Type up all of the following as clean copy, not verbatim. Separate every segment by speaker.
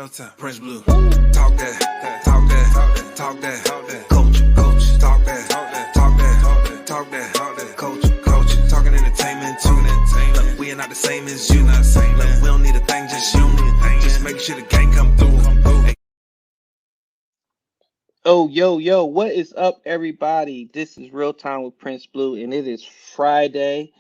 Speaker 1: time. Prince Blue. Talk that, talk that, talk that, coach, talk that, talk that, talk that, coach, talking entertainment too. Look, we are not the same as you. Look, we don't need a thing, just you. Just make sure the gang come through. Hey.
Speaker 2: Oh, yo, what is up, everybody? This is Real Time with Prince Blue, and it is Friday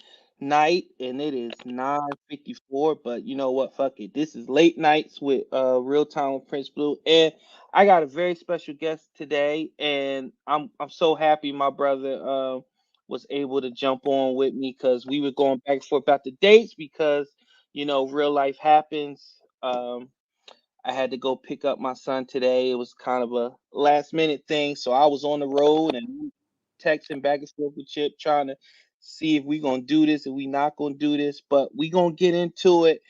Speaker 2: night, and it is 9:54. But you know what? Fuck it. This is late nights with Real Time with Prince Blue, and I got a very special guest today, and I'm so happy my brother was able to jump on with me because we were going back and forth about the dates because real life happens. I had to go pick up my son today. It was kind of a last minute thing. So I was on the road and texting back and forth with Chip trying to see if we gonna do this, if we not gonna do this, but we gonna get into it.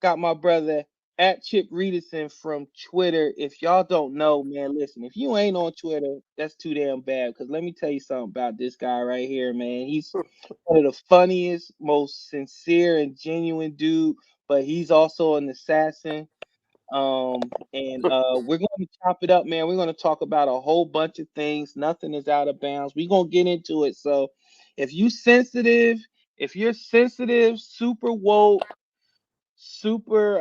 Speaker 2: Got my brother at Chip Reederson from Twitter. If y'all don't know, man, listen, if you ain't on Twitter, that's too damn bad. Because let me tell you something about this guy right here, man. He's one of the funniest, most sincere and genuine dude, but he's also an assassin. And we're going to chop it up, man. We're going to talk about a whole bunch of things. Nothing is out of bounds. We're going to get into it. So if you're sensitive, super woke, super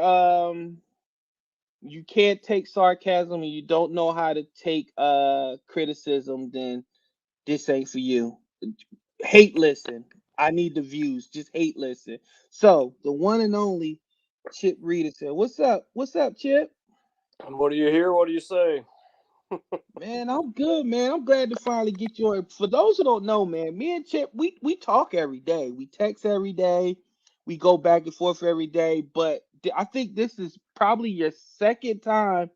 Speaker 2: you can't take sarcasm and you don't know how to take criticism, then this ain't for you. Hate listen. I need the views. Just hate listen. So the one and only Chip Reader said, "What's up? What's up, Chip?"
Speaker 3: And what do you hear? What do you say?
Speaker 2: Man, I'm good, man. I'm glad to finally get your. For those who don't know, man, me and Chip, we talk every day. We text every day. We go back and forth every day. But I think this is probably your second time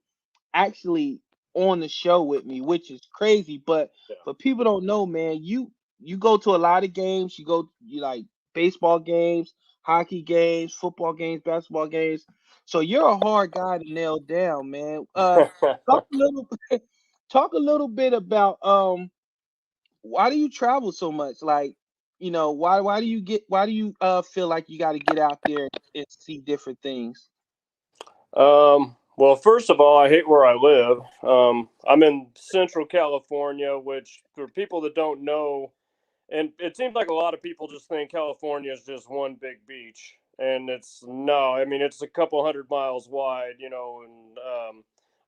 Speaker 2: actually on the show with me, which is crazy. But
Speaker 3: Yeah.
Speaker 2: for people don't know, man, you go to a lot of games. You like baseball games, hockey games, football games, basketball games. So you're a hard guy to nail down, man. Talk a little talk a little bit about why do you travel so much? Like, why do you feel like you got to get out there and see different things?
Speaker 3: Well, first of all, I hate where I live. I'm in Central California, which for people that don't know, and it seems like a lot of people just think California is just one big beach, and it's no. I mean, it's a couple 100 miles wide, and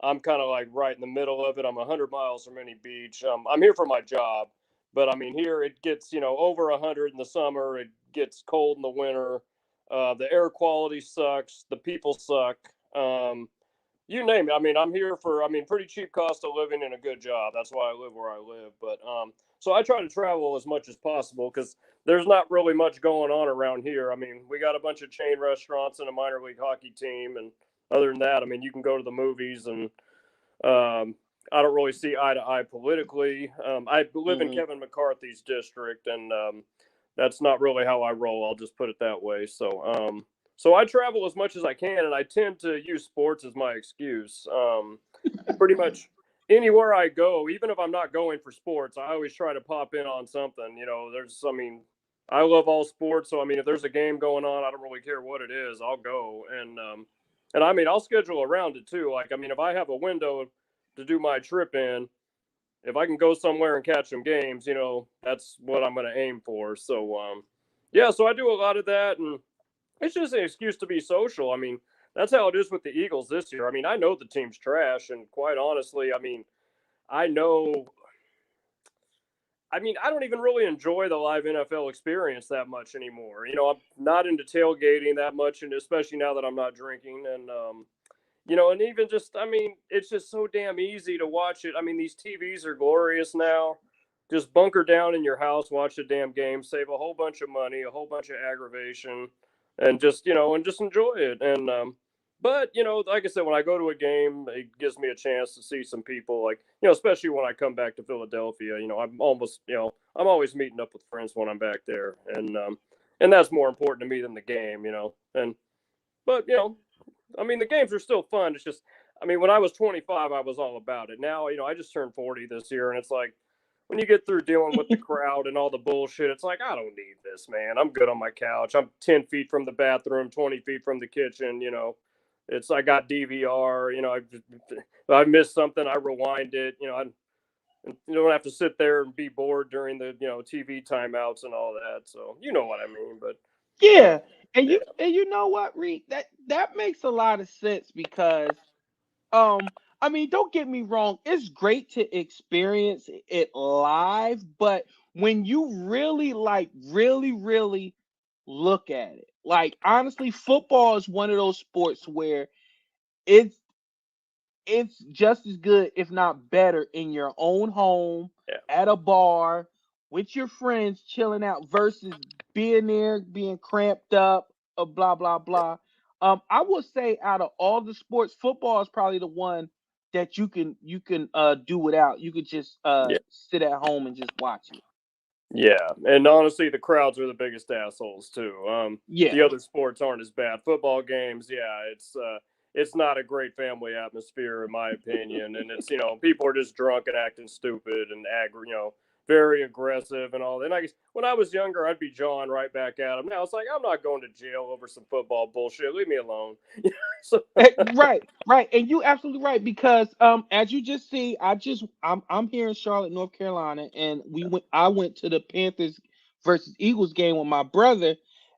Speaker 3: I'm kind of like right in the middle of it. I'm 100 miles from any beach. I'm here for my job, but I mean, here it gets over 100 in the summer. It gets cold in the winter. The air quality sucks. The people suck. Um, you name it. I mean, I'm here for, pretty cheap cost of living and a good job. That's why I live where I live. But so I try to travel as much as possible because there's not really much going on around here. I mean, we got a bunch of chain restaurants and a minor league hockey team. And other than that, I mean, you can go to the movies and I don't really see eye to eye politically. I live in
Speaker 2: Hmm.
Speaker 3: Kevin McCarthy's district, and that's not really how I roll. I'll just put it that way. So I travel as much as I can, and I tend to use sports as my excuse. Pretty much anywhere I go, even if I'm not going for sports, I always try to pop in on something. I love all sports, so I mean, if there's a game going on, I don't really care what it is. I'll go, and I mean, I'll schedule around it too. Like, I mean, if I have a window to do my trip in, if I can go somewhere and catch some games, that's what I'm going to aim for. Yeah, so I do a lot of that, and it's just an excuse to be social. I mean, that's how it is with the Eagles this year. I mean, I know the team's trash, and quite honestly, I mean, I know. I mean, I don't even really enjoy the live NFL experience that much anymore. I'm not into tailgating that much, and especially now that I'm not drinking. And even just, I mean, it's just so damn easy to watch it. I mean, these TVs are glorious now. Just bunker down in your house, watch the damn game, save a whole bunch of money, a whole bunch of aggravation, and just enjoy it. But like I said, when I go to a game, it gives me a chance to see some people. Like, especially when I come back to Philadelphia. I'm always meeting up with friends when I'm back there, and that's more important to me than the game. But I mean, the games are still fun. It's just, I mean, when I was 25, I was all about it. Now, I just turned 40 this year, and it's like when you get through dealing with the crowd and all the bullshit, it's like, I don't need this, man. I'm good on my couch. I'm 10 feet from the bathroom, 20 feet from the kitchen. I got DVR. If I missed something, I rewind it. You don't have to sit there and be bored during the TV timeouts and all that. So you know what I mean. But
Speaker 2: Yeah, and
Speaker 3: yeah,
Speaker 2: you know what, Reed? That makes a lot of sense because I mean, don't get me wrong, it's great to experience it live, but when you really really look at it, like honestly, football is one of those sports where it's it's just as good, if not better, in your own home,
Speaker 3: yeah,
Speaker 2: at a bar, with your friends, chilling out, versus being there, being cramped up, blah blah blah. I would say out of all the sports, football is probably the one that you can do without. You could just
Speaker 3: yeah.
Speaker 2: sit at home and just watch it.
Speaker 3: Yeah, and honestly, the crowds are the biggest assholes too. The
Speaker 2: Yeah.
Speaker 3: other sports aren't as bad. Football games, yeah, it's not a great family atmosphere in my opinion, and it's people are just drunk and acting stupid and very aggressive and all that. And I guess when I was younger, I'd be jawing right back at them. Now it's like I'm not going to jail over some football bullshit. Leave me alone. So
Speaker 2: Right, right, and you absolutely right because as you just see, I'm here in Charlotte, North Carolina, and I went to the Panthers versus Eagles game with my brother.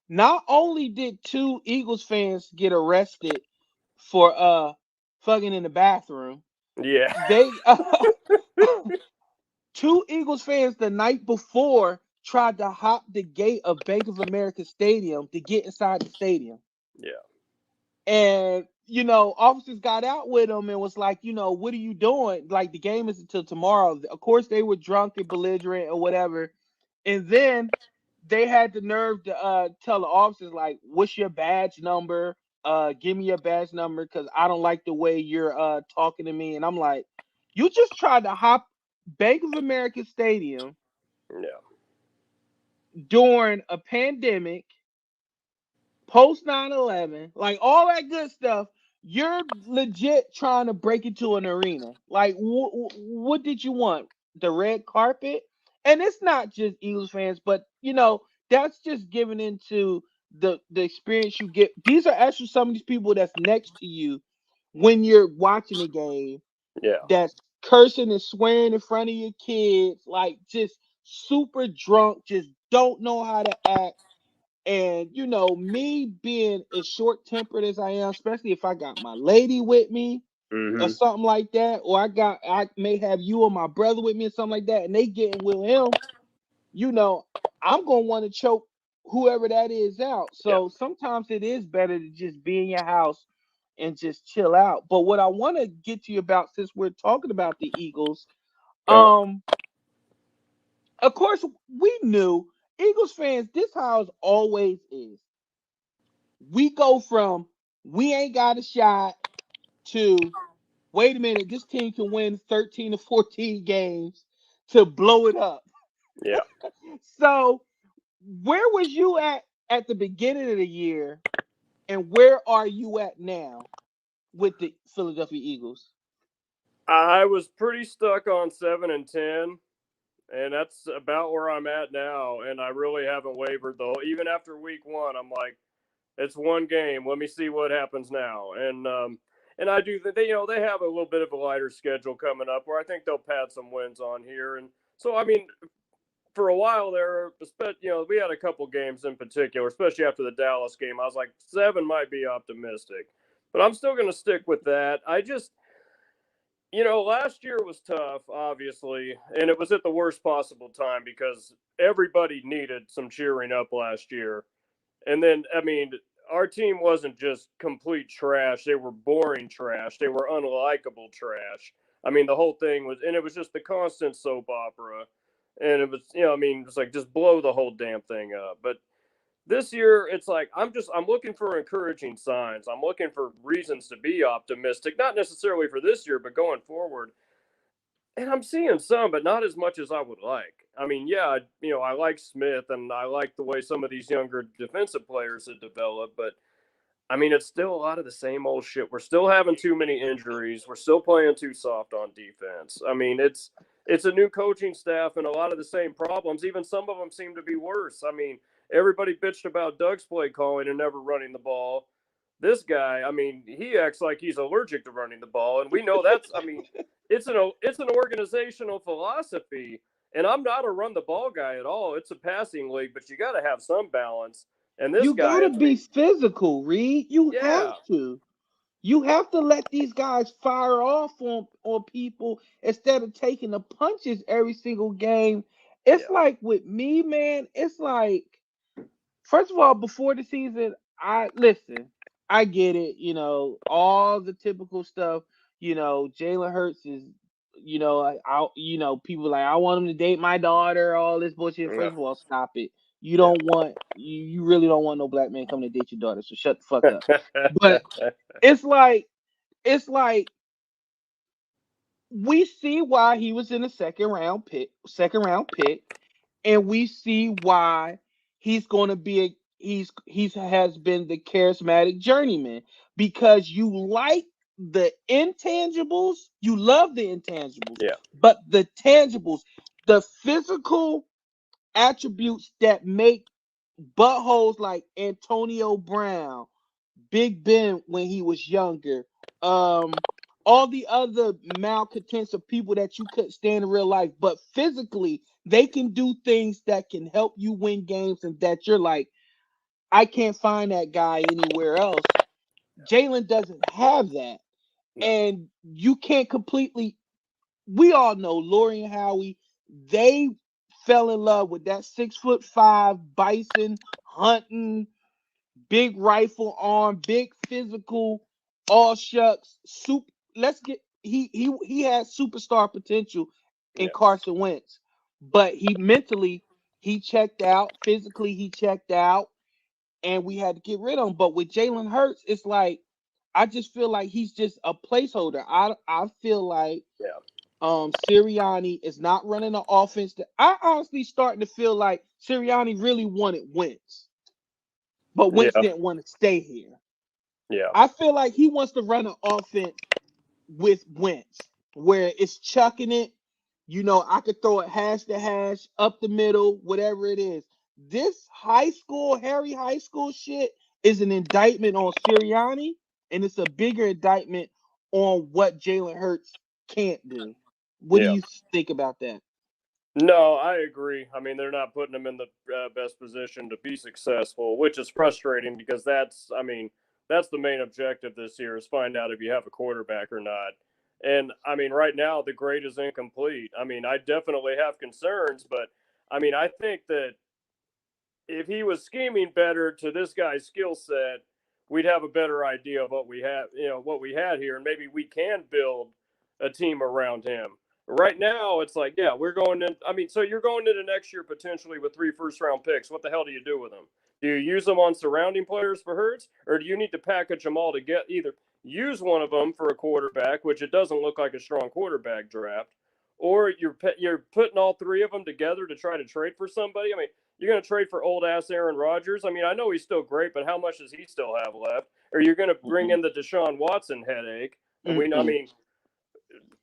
Speaker 2: Not only did two Eagles fans get arrested for fucking in the bathroom,
Speaker 3: yeah,
Speaker 2: they two Eagles fans the night before tried to hop the gate of Bank of America Stadium to get inside the stadium.
Speaker 3: yeah,
Speaker 2: And officers got out with them and was like, what are you doing? Like the game is until tomorrow. Of course, they were drunk and belligerent or whatever. And then they had the nerve to tell the officers like, "What's your badge number? Give me your badge number because I don't like the way you're talking to me." And I'm like, "You just tried to hop Bank of America Stadium
Speaker 3: yeah,
Speaker 2: during a pandemic." Post 9/11, like all that good stuff, you're legit trying to break into an arena. Like, what did you want? The red carpet? And it's not just Eagles fans, but that's just giving into the experience you get. These are actually some of these people that's next to you when you're watching the game.
Speaker 3: yeah,
Speaker 2: That's cursing and swearing in front of your kids, like just super drunk, just don't know how to act. And me being as short tempered as I am, especially if I got my lady with me or
Speaker 3: hmm,
Speaker 2: something like that, or I may have you or my brother with me or something like that, and they getting with him, you know, I'm gonna want to choke whoever that is out.
Speaker 3: yeah,
Speaker 2: So sometimes it is better to just be in your house and just chill out. But what I want to get to you about, since we're talking about the Eagles,
Speaker 3: uh,
Speaker 2: um, of course we knew Eagles fans, this how it always is. We go from we ain't got a shot to wait a minute, this team can win 13 to 14 games to blow it up.
Speaker 3: yeah.
Speaker 2: So, where was you at the beginning of the year, and where are you at now with the Philadelphia Eagles?
Speaker 3: I was pretty stuck on 7-10. And that's about where I'm at now. And I really haven't wavered though. Even after week one, I'm like, it's one game. Let me see what happens now. And I do think they have a little bit of a lighter schedule coming up where I think they'll pad some wins on here. And so I mean, for a while there, we had a couple games in particular, especially after the Dallas game. I was like, 7 might be optimistic, but I'm still going to stick with that. I just last year was tough, obviously, and it was at the worst possible time because everybody needed some cheering up last year. And then, I mean, our team wasn't just complete trash. They were boring trash. They were unlikable trash. I mean, the whole thing was, and it was just the constant soap opera. And it was, I mean, it's like just blow the whole damn thing up. But this year it's like I'm looking for encouraging signs. I'm looking for reasons to be optimistic, not necessarily for this year, but going forward. And I'm seeing some, but not as much as I would like. I mean, yeah, I like Smith and I like the way some of these younger defensive players have developed, but I mean, it's still a lot of the same old shit. We're still having too many injuries. We're still playing too soft on defense. I mean, it's a new coaching staff and a lot of the same problems. Even some of them seem to be worse. I mean, everybody bitched about Doug's play calling and never running the ball, This guy, I mean, he acts like he's allergic to running the ball, and we know that's. I mean, it's an organizational philosophy, and I'm not a run the ball guy at all. It's a passing league, but you got to have some balance. And this
Speaker 2: You
Speaker 3: guy,
Speaker 2: gotta
Speaker 3: I
Speaker 2: be
Speaker 3: mean,
Speaker 2: physical, Reed. You have
Speaker 3: yeah,
Speaker 2: to. You have to let these guys fire off on people instead of taking the punches every single game. It's
Speaker 3: yeah,
Speaker 2: like with me, man, it's like, first of all, before the season, I get it, all the typical stuff, Jalen Hurts is, people like, I want him to date my daughter, all this bullshit.
Speaker 3: yeah.
Speaker 2: First of all, stop it. You really don't want no black man coming to date your daughter, so shut the fuck up. But it's like, it's like we see why he was in the second round pick, and we see why he's going to be he's has been the charismatic journeyman, because you like the intangibles, you love the intangibles,
Speaker 3: Yeah,
Speaker 2: but the tangibles, the physical attributes that make buttholes like Antonio Brown, Big Ben when he was younger, all the other malcontents of people that you couldn't stand in real life, but physically they can do things that can help you win games, and that you're like, I can't find that guy anywhere else. Jalen doesn't have that,
Speaker 3: no,
Speaker 2: and you can't completely. We all know Lori and Howie. They fell in love with that 6'5" bison hunting, big rifle arm, big physical, all shucks. Let's get he had superstar potential in
Speaker 3: yeah,
Speaker 2: Carson Wentz, but he checked out. Physically, he checked out, and we had to get rid of him. But with Jalen Hurts, it's like, I just feel like he's just a placeholder. I feel like
Speaker 3: yeah,
Speaker 2: Sirianni is not running the offense. I honestly starting to feel like Sirianni really wanted Wentz, but Wentz
Speaker 3: yeah,
Speaker 2: didn't want to stay here.
Speaker 3: yeah,
Speaker 2: I feel like he wants to run an offense with Wentz, where it's chucking it. I could throw it hash to hash, up the middle, whatever it is. This Harry high school shit is an indictment on Sirianni, and it's a bigger indictment on what Jalen Hurts can't do. What do
Speaker 3: yeah.
Speaker 2: you think about that?
Speaker 3: No, I agree. I mean, they're not putting him in the best position to be successful, which is frustrating because I mean, that's the main objective this year is find out if you have a quarterback or not. And I mean, right now the grade is incomplete. I mean, I definitely have concerns, but I mean, I think that if he was scheming better to this guy's skill set, we'd have a better idea of what we have, what we had here, and maybe we can build a team around him. Right now, it's like, yeah, we're going in. I mean, so you're going into next year potentially with 3 first-round picks. What the hell do you do with them? Do you use them on surrounding players for Hurts, or do you need to package them all to get either use one of them for a quarterback, which it doesn't look like a strong quarterback draft, or you're putting all 3 of them together to try to trade for somebody? I mean, you're going to trade for old ass Aaron Rodgers. I mean, I know he's still great, but how much does he still have left? Or you're going to bring in the Deshaun Watson headache? I mean,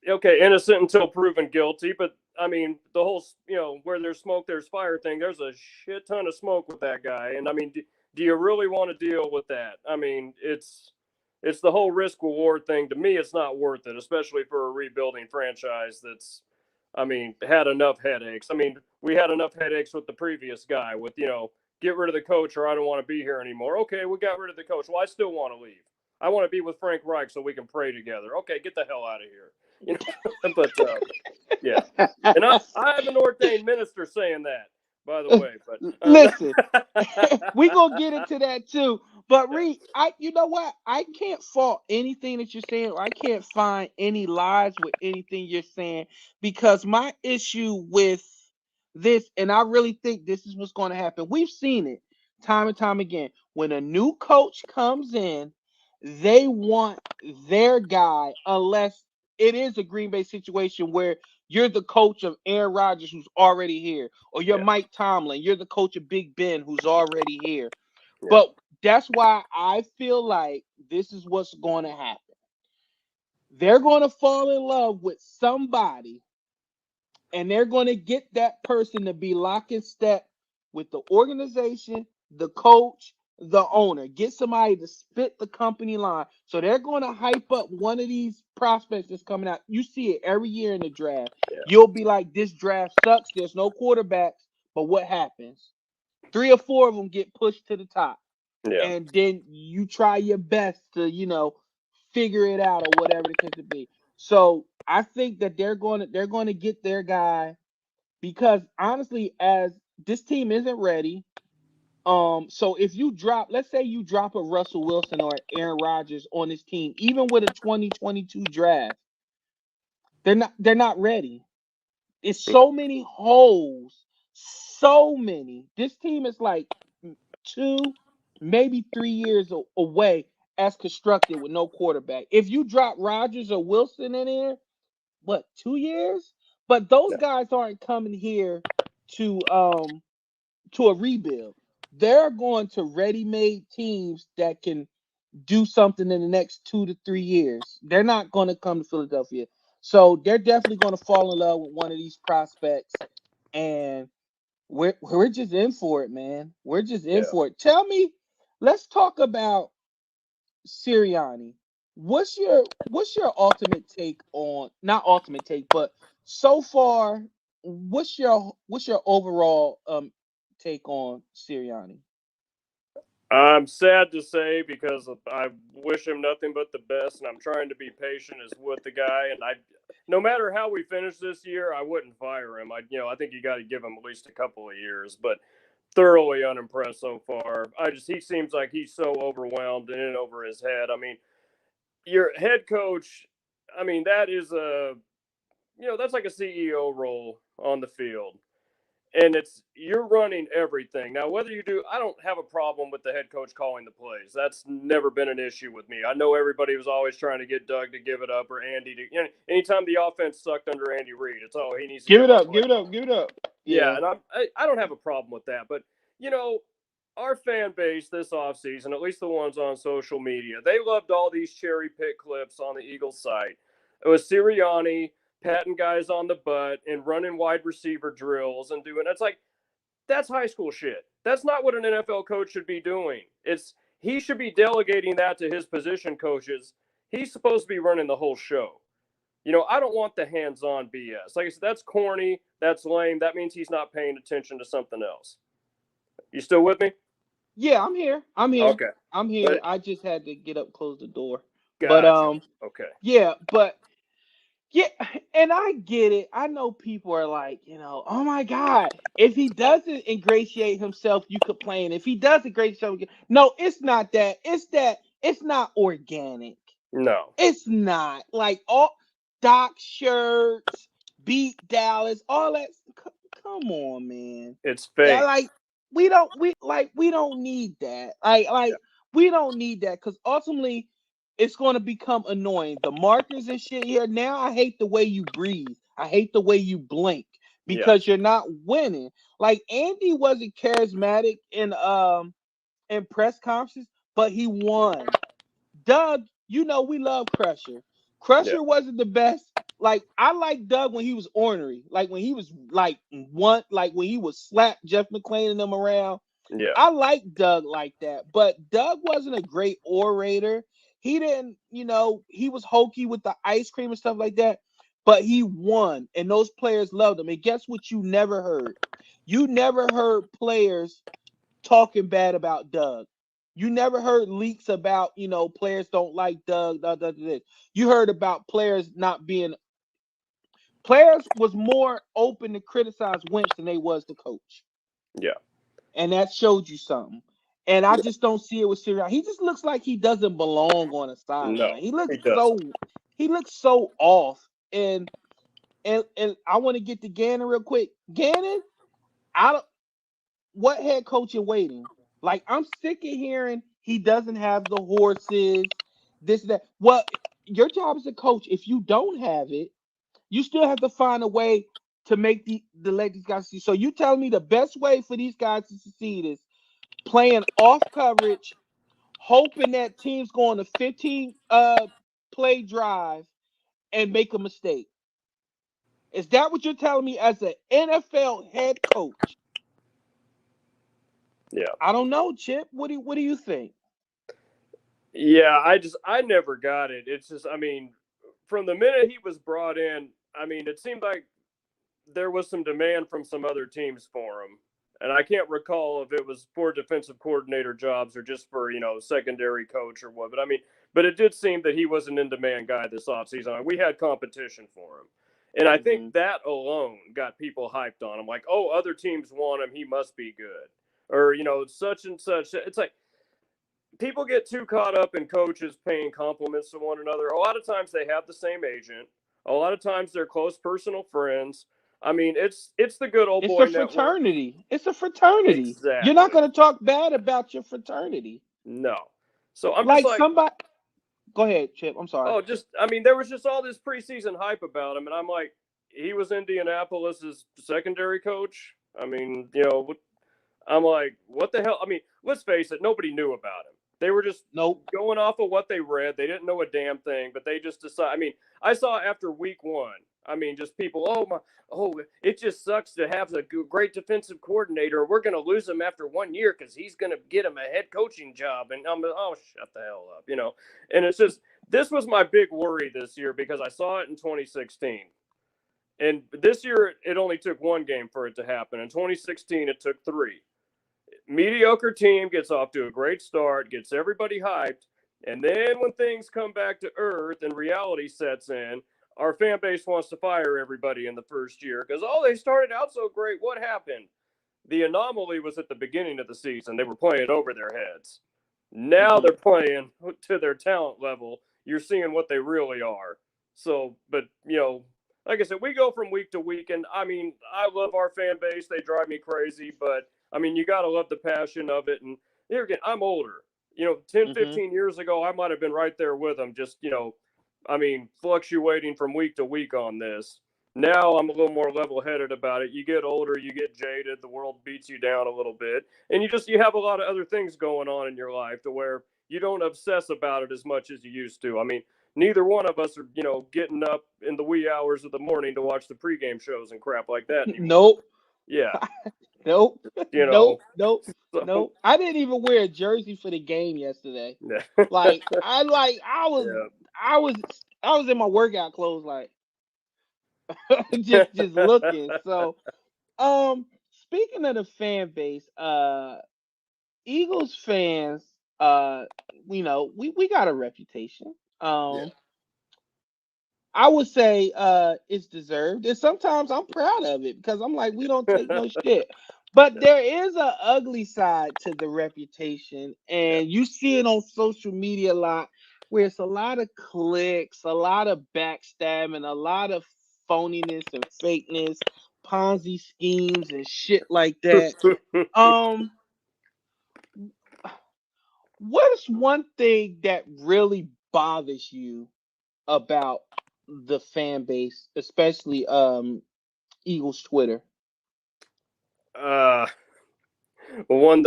Speaker 3: okay, innocent until proven guilty, but I mean, the whole, where there's smoke, there's fire thing. There's a shit ton of smoke with that guy, and I mean, do you really want to deal with that? I mean, it's the whole risk reward thing. To me, it's not worth it, especially for a rebuilding franchise that's, I mean, had enough headaches. I mean, we had enough headaches with the previous guy with, get rid of the coach or I don't want to be here anymore. Okay, we got rid of the coach. Well, I still want to leave. I want to be with Frank Reich so we can pray together. Okay, get the hell out of here. But yeah, and I have an ordained minister saying that, by the way. But
Speaker 2: Listen, we gonna get into that too. But Reed, you know what? I can't fault anything that you're saying, or I can't find any lies with anything you're saying, because my issue with this, and I really think this is what's going to happen. We've seen it time and time again. When a new coach comes in, they want their guy, unless it is a Green Bay situation where you're the coach of Aaron Rodgers who's already here, or you're
Speaker 3: yeah,
Speaker 2: Mike Tomlin, you're the coach of Big Ben who's already here.
Speaker 3: yeah,
Speaker 2: But that's why I feel like this is what's going to happen. They're going to fall in love with somebody, and they're going to get that person to be lock and step with the organization, the coach, the owner, get somebody to spit the company line. So they're going to hype up one of these prospects that's coming out. You see it every year in the draft.
Speaker 3: Yeah.
Speaker 2: You'll be like, this draft sucks. There's no quarterbacks. But what happens? 3 or 4 of them get pushed to the top.
Speaker 3: Yeah.
Speaker 2: And then you try your best to, figure it out or whatever the case may be. So I think that they're going to get their guy because honestly, as this team isn't ready, so if you drop, let's say you drop a Russell Wilson or Aaron Rodgers on this team, even with a 2022 draft, they're not ready. It's so many holes, so many. This team is like 2, maybe 3 years away as constructed with no quarterback. If you drop Rodgers or Wilson in there, what, 2 years? But those
Speaker 3: Yeah.
Speaker 2: guys aren't coming here to a rebuild. They're going to ready-made teams that can do something in the next 2 to 3 years. They're not going to come to Philadelphia. So they're definitely going to fall in love with one of these prospects. And we're just in for it, man. We're just in
Speaker 3: Yeah.
Speaker 2: for it. Tell me, let's talk about Sirianni. What's your ultimate take on, not ultimate take, but so far, what's your overall take on Sirianni?
Speaker 3: I'm sad to say because I wish him nothing but the best, and I'm trying to be patient as with the guy. And no matter how we finish this year, I wouldn't fire him. I think you got to give him at least a couple of years. But thoroughly unimpressed so far. He seems like he's so overwhelmed and in over his head. I mean, your head coach. I mean, that's like a CEO role on the field. And you're running everything. Now, whether you do, I don't have a problem with the head coach calling the plays. That's never been an issue with me. I know everybody was always trying to get Doug to give it up or Andy to. Anytime the offense sucked under Andy Reid, it's he needs to
Speaker 2: Give it
Speaker 3: up.
Speaker 2: up, give it up, give it up.
Speaker 3: Yeah, and I don't have a problem with that. But our fan base this offseason, at least the ones on social media, they loved all these cherry pick clips on the Eagles site. It was Sirianni patting guys on the butt and running wide receiver drills and doing that's high school shit. That's not what an NFL coach should be doing. He should be delegating that to his position coaches. He's supposed to be running the whole show. I don't want the hands-on BS. Like I said, that's corny. That's lame. That means he's not paying attention to something else. You still with me?
Speaker 2: Yeah, I'm here.
Speaker 3: Okay.
Speaker 2: I'm here.
Speaker 3: But,
Speaker 2: I just had to get up, close the door.
Speaker 3: gotcha.
Speaker 2: But
Speaker 3: Okay.
Speaker 2: yeah, and I get it. I know people are like, oh my God, if he doesn't ingratiate himself, you complain. If he does ingratiate himself, no, it's not that. It's not organic.
Speaker 3: No.
Speaker 2: It's not like all Doc shirts, beat Dallas, all that. Come on, man.
Speaker 3: It's fake.
Speaker 2: Yeah, like we don't need that. We don't need that because ultimately it's going to become annoying. The markers and shit here now. I hate the way you breathe. I hate the way you blink because you're not winning. Like Andy wasn't charismatic in press conferences, but he won. Doug, we love Crusher. Crusher wasn't the best. Like I like Doug when he was ornery, like when he was like when he was slap Jeff McClain and them around.
Speaker 3: Yeah.
Speaker 2: I like Doug like that, but Doug wasn't a great orator. He didn't, he was hokey with the ice cream and stuff like that, but he won, and those players loved him. And guess what? You never heard. You never heard players talking bad about Doug. You never heard leaks about, players don't like Doug. You heard about players not being. Players was more open to criticize Wentz than they was the coach.
Speaker 3: Yeah.
Speaker 2: And that showed you something. And I just don't see it with Sirianni. He just looks like he doesn't belong on a sideline.
Speaker 3: No,
Speaker 2: he looks so off. And I want to get to Gannon real quick. Gannon, what head coach in waiting? Like I'm sick of hearing he doesn't have the horses, this, that. Well, your job as a coach, if you don't have it, you still have to find a way to make let these guys see. So you tell me the best way for these guys to succeed is playing off coverage, hoping that teams go on a 15 play drive and make a mistake. Is that what you're telling me as an NFL head coach?
Speaker 3: Yeah.
Speaker 2: I don't know, Chip. What do you think?
Speaker 3: Yeah, I never got it. It's just, I mean, from the minute he was brought in, I mean, it seemed like there was some demand from some other teams for him. And I can't recall if it was for defensive coordinator jobs or just for, secondary coach or what. But I mean, but it did seem that he was an in demand guy this offseason. We had competition for him. And I think that alone got people hyped on him. Like, oh, other teams want him. He must be good. Or, such and such. It's like people get too caught up in coaches paying compliments to one another. A lot of times they have the same agent. A lot of times they're close personal friends. I mean, it's the good old
Speaker 2: It's
Speaker 3: boy
Speaker 2: a
Speaker 3: network.
Speaker 2: fraternity. It's a fraternity.
Speaker 3: Exactly.
Speaker 2: You're not going to talk bad about your fraternity.
Speaker 3: No. So I'm
Speaker 2: like
Speaker 3: just like,
Speaker 2: somebody. Go ahead, Chip. I'm sorry.
Speaker 3: oh, I mean, there was just all this preseason hype about him, and I'm like, he was Indianapolis's secondary coach. I mean, I'm like, what the hell? I mean, let's face it, nobody knew about him. They were just going off of what they read. They didn't know a damn thing, but they just decided. I mean, I saw after week 1, I mean, just people, it just sucks to have a great defensive coordinator. We're going to lose him after 1 year because he's going to get him a head coaching job. And I'm, shut the hell up, And it's just, this was my big worry this year because I saw it in 2016. And this year, it only took 1 game for it to happen. In 2016, it took 3. Mediocre team gets off to a great start, gets everybody hyped, and then when things come back to earth and reality sets in, our fan base wants to fire everybody in the first year because, they started out so great. What happened? The anomaly was at the beginning of the season. They were playing over their heads. Now they're playing to their talent level. You're seeing what they really are. So, but, like I said, we go from week to week, and, I mean, I love our fan base. They drive me crazy, but I mean, you got to love the passion of it. And here again, I'm older. 10, 15 years ago, I might have been right there with them, just, I mean, fluctuating from week to week on this. Now I'm a little more level-headed about it. You get older, you get jaded, the world beats you down a little bit. And you have a lot of other things going on in your life to where you don't obsess about it as much as you used to. I mean, neither one of us are, getting up in the wee hours of the morning to watch the pregame shows and crap like that anymore.
Speaker 2: Nope.
Speaker 3: Yeah.
Speaker 2: Nope. Nope.
Speaker 3: So,
Speaker 2: I didn't even wear a jersey for the game yesterday.
Speaker 3: Yeah.
Speaker 2: I was in my workout clothes, like just looking. So, speaking of the fan base, Eagles fans, we got a reputation. I would say it's deserved, and sometimes I'm proud of it because I'm like, we don't take no shit. But there is an ugly side to the reputation, and you see it on social media a lot, where it's a lot of clicks, a lot of backstabbing, a lot of phoniness and fakeness, Ponzi schemes and shit like that. What is one thing that really bothers you about the fan base, especially Eagles Twitter?
Speaker 3: I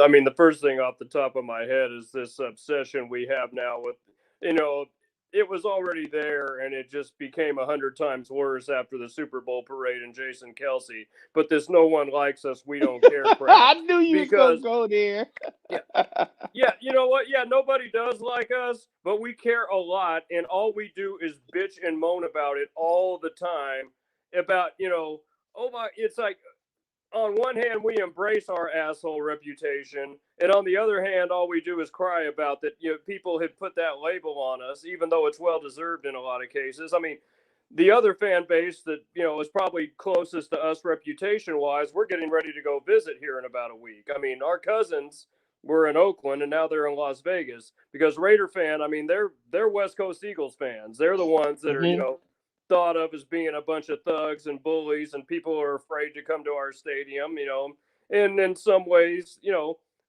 Speaker 3: mean, the first thing off the top of my head is this obsession we have now with, it was already there and it just became 100 times worse after the Super Bowl parade and Jason Kelce. But this "no one likes us, we don't care" crap.
Speaker 2: I knew you was gonna go there.
Speaker 3: Yeah, you know what? Yeah, nobody does like us, but we care a lot, and all we do is bitch and moan about it all the time. About, it's like, on one hand, we embrace our asshole reputation, and on the other hand, all we do is cry about that. People had put that label on us, even though it's well deserved in a lot of cases. I mean, the other fan base that is probably closest to us reputation-wise, we're getting ready to go visit here in about a week. I mean, our cousins were in Oakland, and now they're in Las Vegas because Raider fan. I mean, they're West Coast Eagles fans. They're the ones that are thought of as being a bunch of thugs and bullies, and people are afraid to come to our stadium, and in some ways,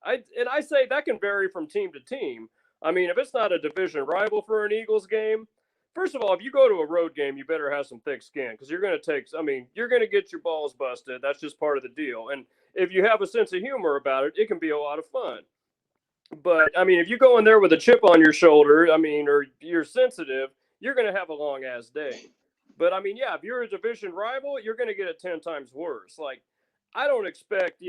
Speaker 3: I say that can vary from team to team. I mean, if it's not a division rival for an Eagles game, first of all, if you go to a road game, you better have some thick skin because you're going to get your balls busted. That's just part of the deal. And if you have a sense of humor about it, it can be a lot of fun. But, I mean, if you go in there with a chip on your shoulder, or you're sensitive, you're going to have a long-ass day. But, I mean, yeah, if you're a division rival, you're going to get it 10 times worse. Like, I don't expect,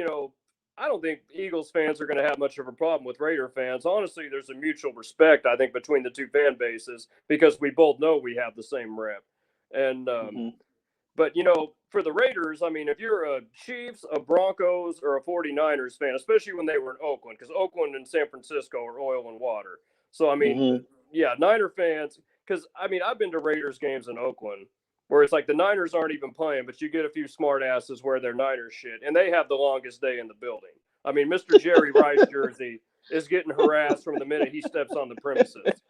Speaker 3: I don't think Eagles fans are going to have much of a problem with Raider fans. Honestly, there's a mutual respect, I think, between the two fan bases because we both know we have the same rep. And But, for the Raiders, I mean, if you're a Chiefs, a Broncos, or a 49ers fan, especially when they were in Oakland, because Oakland and San Francisco are oil and water. So, I mean, yeah, Niner fans, because, I mean, I've been to Raiders games in Oakland where it's like the Niners aren't even playing, but you get a few smart asses wear their Niners shit, and they have the longest day in the building. I mean, Mr. Jerry Rice jersey is getting harassed from the minute he steps on the premises.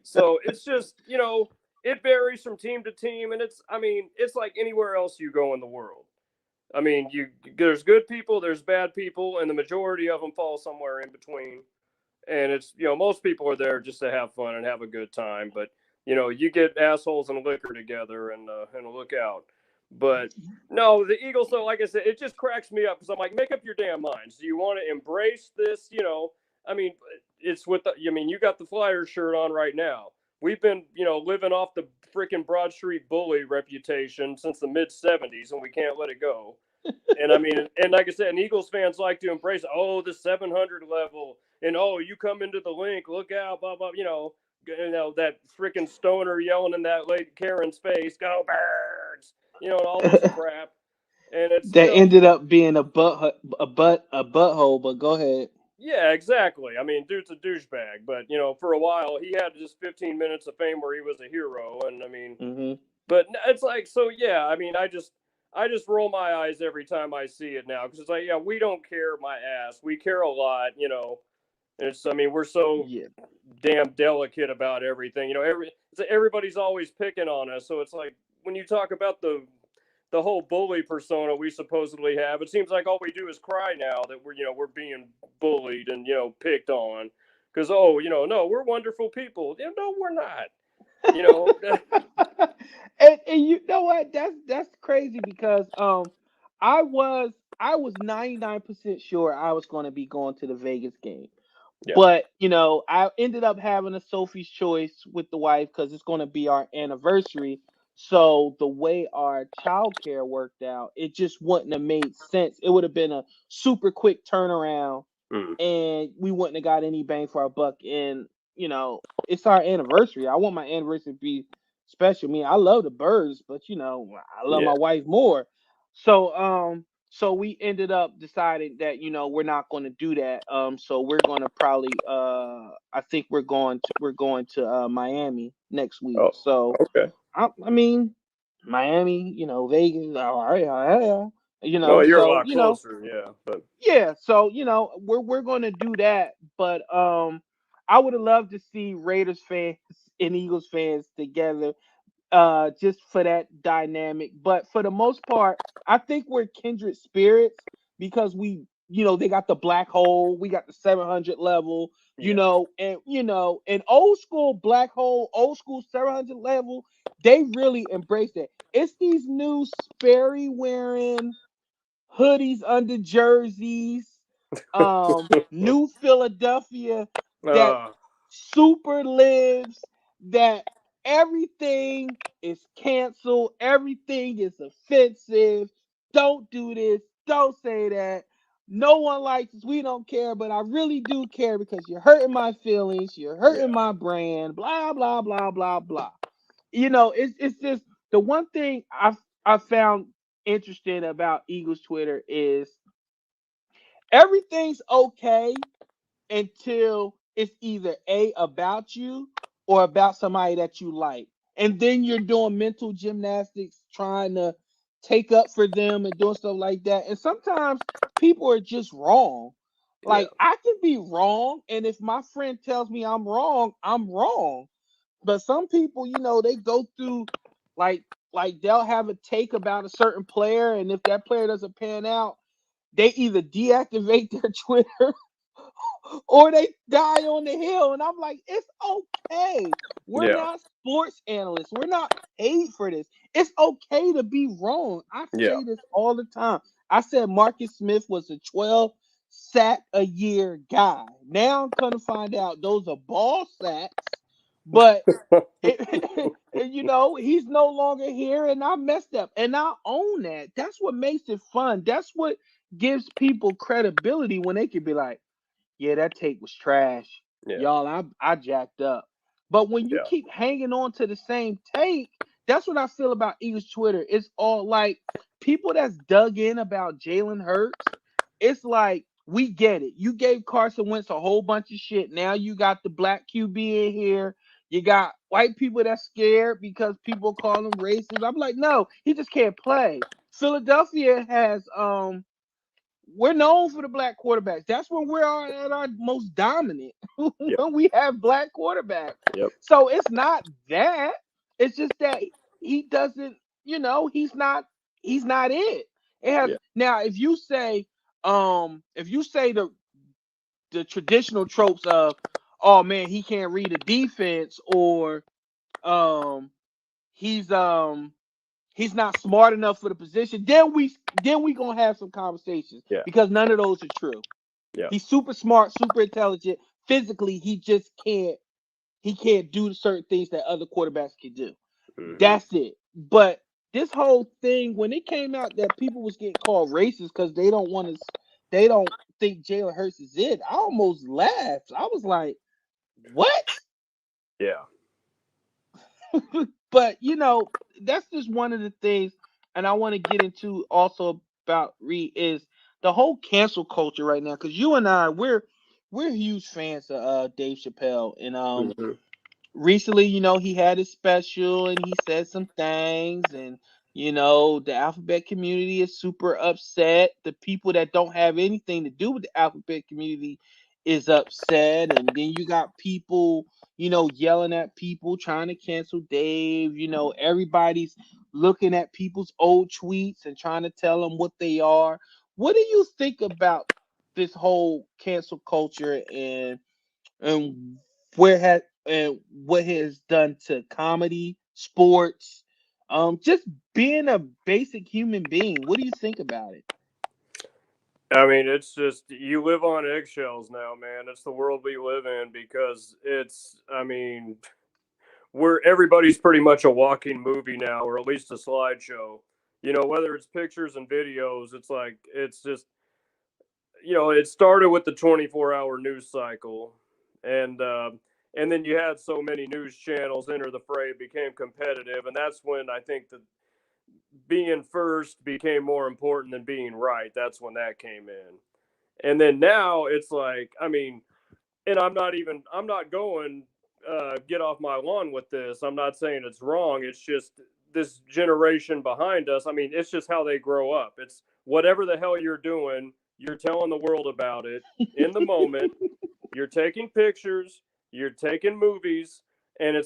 Speaker 3: So it's just, it varies from team to team, and it's like anywhere else you go in the world. I mean, there's good people, there's bad people, and the majority of them fall somewhere in between. And it's, most people are there just to have fun and have a good time. But, you get assholes and liquor together and look out. But no, the Eagles, though, like I said, it just cracks me up because I'm like, make up your damn minds. Do you want to embrace this? I mean, it's you got the Flyers shirt on right now. We've been, living off the freaking Broad Street bully reputation since the mid 70s, and we can't let it go. And I mean, and like I said, and Eagles fans like to embrace, the 700 level, and you come into the link, look out, blah blah, that freaking stoner yelling in that lady Karen's face, go Birds, and all this crap. And it's
Speaker 2: that ended up being a butthole. But go ahead.
Speaker 3: Yeah, exactly. I mean, dude's a douchebag, but for a while he had just 15 minutes of fame where he was a hero, and I mean, but it's like, so yeah. I mean, I just roll my eyes every time I see it now because it's like, yeah, we don't care my ass. We care a lot, It's, I mean, we're so damn delicate about everything, everybody's always picking on us. So it's like when you talk about the whole bully persona we supposedly have, it seems like all we do is cry now that we're being bullied and picked on because no, we're wonderful people. No, we're not.
Speaker 2: And you know what? That's crazy because I was 99% sure I was going to be going to the Vegas game. Yeah. But I ended up having a Sophie's Choice with the wife because it's going to be our anniversary. So the way our childcare worked out, it just wouldn't have made sense. It would have been a super quick turnaround, and we wouldn't have got any bang for our buck. And it's our anniversary. I want my anniversary to be special. I mean, I love the Birds, but I love my wife more. So so we ended up deciding that we're not going to do that. So we're going to probably I think we're going to Miami next week.
Speaker 3: Oh,
Speaker 2: so
Speaker 3: okay.
Speaker 2: I mean, Miami, Vegas, all right,
Speaker 3: Oh, you're a lot closer, yeah. But
Speaker 2: yeah, so we're going to do that, but I would have loved to see Raiders fans and Eagles fans together, just for that dynamic. But for the most part, I think we're kindred spirits because we, they got the black hole, we got the 700 level, and old school black hole, old school 700 level. They really embrace it. It's these new Sperry wearing hoodies under jerseys, New Philadelphia that super lives, that everything is canceled, everything is offensive. Don't do this, don't say that. No one likes us, we don't care, but I really do care because you're hurting my feelings, you're hurting my brand, blah blah blah blah blah. It's just the one thing I found interesting about Eagles Twitter is everything's okay until it's either about you or about somebody that you like, and then you're doing mental gymnastics trying to take up for them and doing stuff like that. And sometimes people are just wrong. Like I can be wrong, and if my friend tells me I'm wrong, I'm wrong. But some people, they go through like they'll have a take about a certain player, and if that player doesn't pan out, they either deactivate their Twitter or they die on the hill. And I'm like, it's okay. We're not sports analysts. We're not paid for this. It's okay to be wrong. I say this all the time. I said Marcus Smith was a 12 sack a year guy. Now I'm going to find out those are ball sacks. But he's no longer here, and I messed up, and I own that. That's what makes it fun. That's what gives people credibility when they can be like, yeah, that tape was trash.
Speaker 3: Yeah.
Speaker 2: Y'all, I jacked up. But when you
Speaker 3: Yeah.
Speaker 2: keep hanging on to the same take, that's what I feel about Eagles Twitter. It's all like people that's dug in about Jalen Hurts. It's like, we get it. You gave Carson Wentz a whole bunch of shit. Now you got the black QB in here. You got white people that's scared because people call him racist. I'm like, no, he just can't play. Philadelphia has we're known for the black quarterbacks. That's when we're at our most dominant when we have black quarterbacks.
Speaker 3: Yep.
Speaker 2: So it's not that. It's just that he doesn't. He's not. He's not it. It has now. If you say the traditional tropes of, oh man, he can't read a defense, or he's not smart enough for the position, then we gonna have some conversations.
Speaker 3: Yeah.
Speaker 2: Because none of those are true.
Speaker 3: Yeah.
Speaker 2: He's super smart, super intelligent. Physically, he just can't do certain things that other quarterbacks can do.
Speaker 3: Mhm.
Speaker 2: That's it. But this whole thing, when it came out that people was getting called racist because they don't think Jalen Hurts is it, I almost laughed. I was like, what?
Speaker 3: Yeah.
Speaker 2: But that's just one of the things, and I want to get into also about Reed, is the whole cancel culture right now. Because you and I, we're huge fans of Dave Chappelle, and
Speaker 3: Mhm.
Speaker 2: recently, he had his special and he said some things, and the alphabet community is super upset. The people that don't have anything to do with the alphabet community is upset, and then you got people yelling at people trying to cancel Dave. Everybody's looking at people's old tweets and trying to tell them what they are. What do you think about this whole cancel culture, and what has done to comedy, sports, just being a basic human being? What do you think about it?
Speaker 3: I mean, it's just, you live on eggshells now, man. It's the world we live in, because everybody's pretty much a walking movie now, or at least a slideshow. Whether it's pictures and videos, it's just, it started with the 24-hour news cycle, and then you had so many news channels enter the fray, it became competitive, and that's when I think that being first became more important than being right. That's when that came in. And then now it's like, and I'm not going, get off my lawn with this. I'm not saying it's wrong. It's just this generation behind us. It's just how they grow up. It's whatever the hell you're doing, you're telling the world about it in the moment. You're taking pictures, you're taking movies, and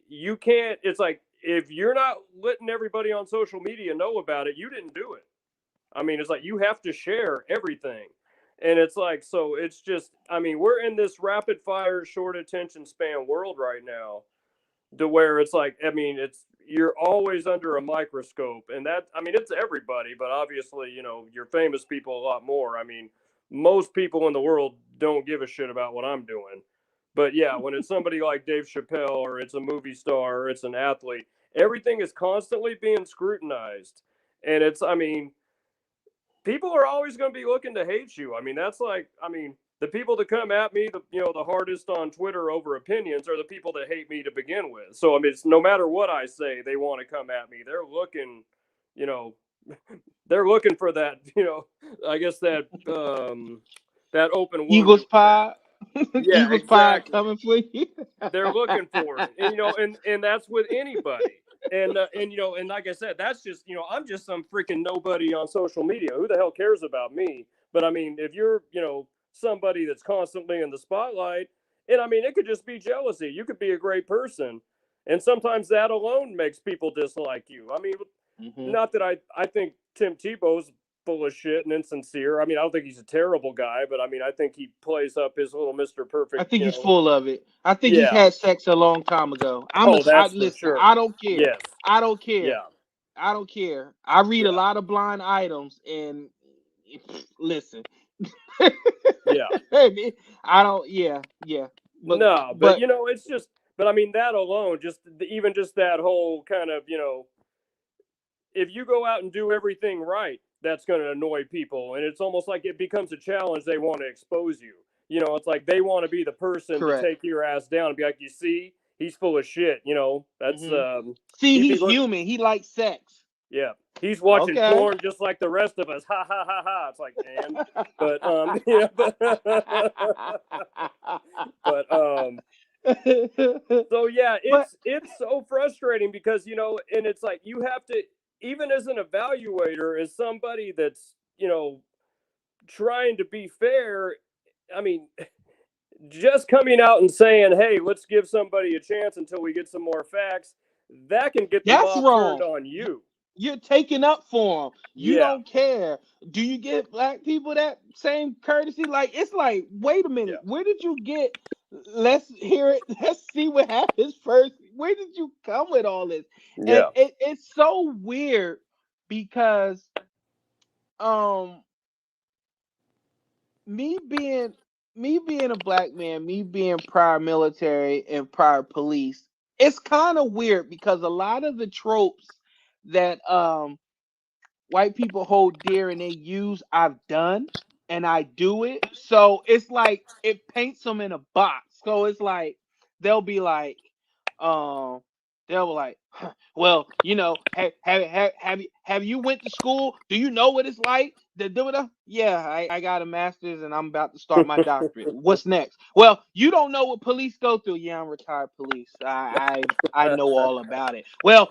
Speaker 3: you can't, it's like, if you're not letting everybody on social media know about it, you didn't do it. It's like, you have to share everything. And it's like, so it's just, we're in this rapid fire, short attention span world right now, to where it's like, you're always under a microscope, and that, it's everybody, but obviously, your famous people a lot more. Most people in the world don't give a shit about what I'm doing. But yeah, when it's somebody like Dave Chappelle, or it's a movie star, or it's an athlete, everything is constantly being scrutinized. And it's, people are always going to be looking to hate you. That's like, the people that come at me, the hardest on Twitter over opinions, are the people that hate me to begin with. So, it's no matter what I say, they want to come at me. They're looking, they're looking for that, I guess that open wound.
Speaker 2: Eagles pie.
Speaker 3: Yeah,
Speaker 2: Eagles
Speaker 3: exactly.
Speaker 2: pie coming for you.
Speaker 3: They're looking for it. And that's with anybody. And like I said, that's just, I'm just some freaking nobody on social media. Who the hell cares about me? But if you're, somebody that's constantly in the spotlight, and it could just be jealousy. You could be a great person, and sometimes that alone makes people dislike you. Not that I think Tim Tebow's full of shit and insincere. I don't think he's a terrible guy, but I think he plays up his little Mr. Perfect.
Speaker 2: I think he's full of it. I think
Speaker 3: Yeah.
Speaker 2: he's had sex a long time ago.
Speaker 3: That's for
Speaker 2: listen,
Speaker 3: sure.
Speaker 2: I don't care.
Speaker 3: Yes.
Speaker 2: I don't care.
Speaker 3: Yeah.
Speaker 2: I don't care. I read a lot of blind items, and listen.
Speaker 3: Yeah.
Speaker 2: I don't. Yeah.
Speaker 3: But it's just. But that alone, even just that whole kind of, if you go out and do everything right, that's going to annoy people. And it's almost like it becomes a challenge. They want to expose you. You know, it's like they want to be the person
Speaker 2: Correct.
Speaker 3: to take your ass down and be like, you see, he's full of shit. You know, that's,
Speaker 2: see, he's human. He likes sex.
Speaker 3: Yeah. He's watching
Speaker 2: Okay.
Speaker 3: porn just like the rest of us. Ha ha ha ha. It's like, man. But yeah, so yeah, it's so frustrating because, you know, and it's like you have to, even as an evaluator, as somebody that's, you know, trying to be fair, I mean, just coming out and saying, hey, let's give somebody a chance until we get some more facts, that can get the
Speaker 2: That's
Speaker 3: mob
Speaker 2: wrong.
Speaker 3: turned on you.
Speaker 2: You're taking up for them. You
Speaker 3: Yeah.
Speaker 2: don't care. Do you give black people that same courtesy? Like, it's like, wait a minute.
Speaker 3: Yeah.
Speaker 2: Where did you get? Let's hear it. Let's see what happens first. Where did you come with all this?
Speaker 3: Yeah.
Speaker 2: And it's so weird because me being a black man, me being prior military and prior police, it's kind of weird because a lot of the tropes that white people hold dear and they use, I've done and I do it. So it's like it paints them in a box. So it's like they'll be like, well, you know, have you went to school? Do you know what it's like? Yeah, I got a master's and I'm about to start my doctorate. What's next? Well, you don't know what police go through. Yeah, I'm retired police. I know all about it. Well,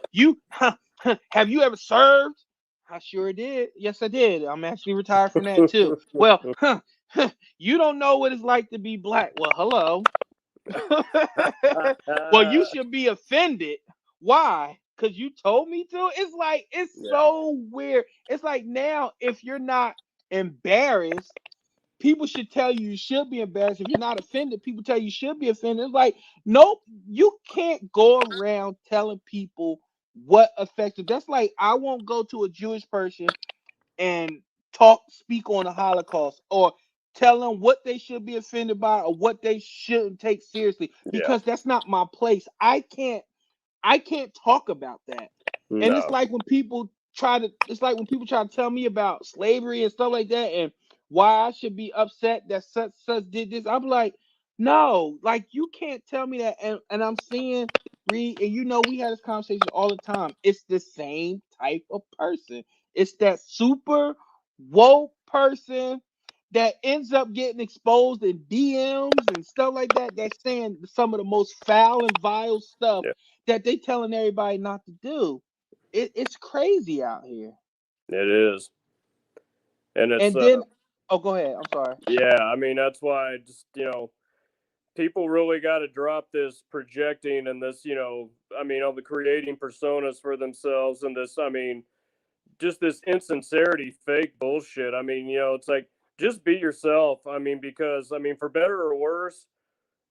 Speaker 2: have you ever served? I sure did. Yes, I did. I'm actually retired from that too. Well, you don't know what it's like to be black. Well, hello. Well, you should be offended. Why? Because you told me to? It's like, it's so weird. It's like now, if you're not embarrassed, people should tell you should be embarrassed. If you're not offended, people tell you should be offended. It's like, nope, you can't go around telling people what affected. That's like, I won't go to a Jewish person and speak on the Holocaust or tell them what they should be offended by or what they shouldn't take seriously, because that's not my place. I can't talk about that. No. And it's like when people try to tell me about slavery and stuff like that and why I should be upset that such did this. I'm like, no, like, you can't tell me that. And I'm seeing, Reed, and you know, we had this conversation all the time. It's the same type of person. It's that super woke person that ends up getting exposed in DMs and stuff like that. That's saying some of the most foul and vile stuff that they telling everybody not to do. It's crazy out here.
Speaker 3: It is. And
Speaker 2: then, go ahead. I'm sorry.
Speaker 3: Yeah, I mean, that's why I just, you know, people really got to drop this projecting and this, you know, I mean, all the creating personas for themselves and this, I mean, just this insincerity, fake bullshit. I mean, you know, it's like, just be yourself. I mean, because, I mean, for better or worse,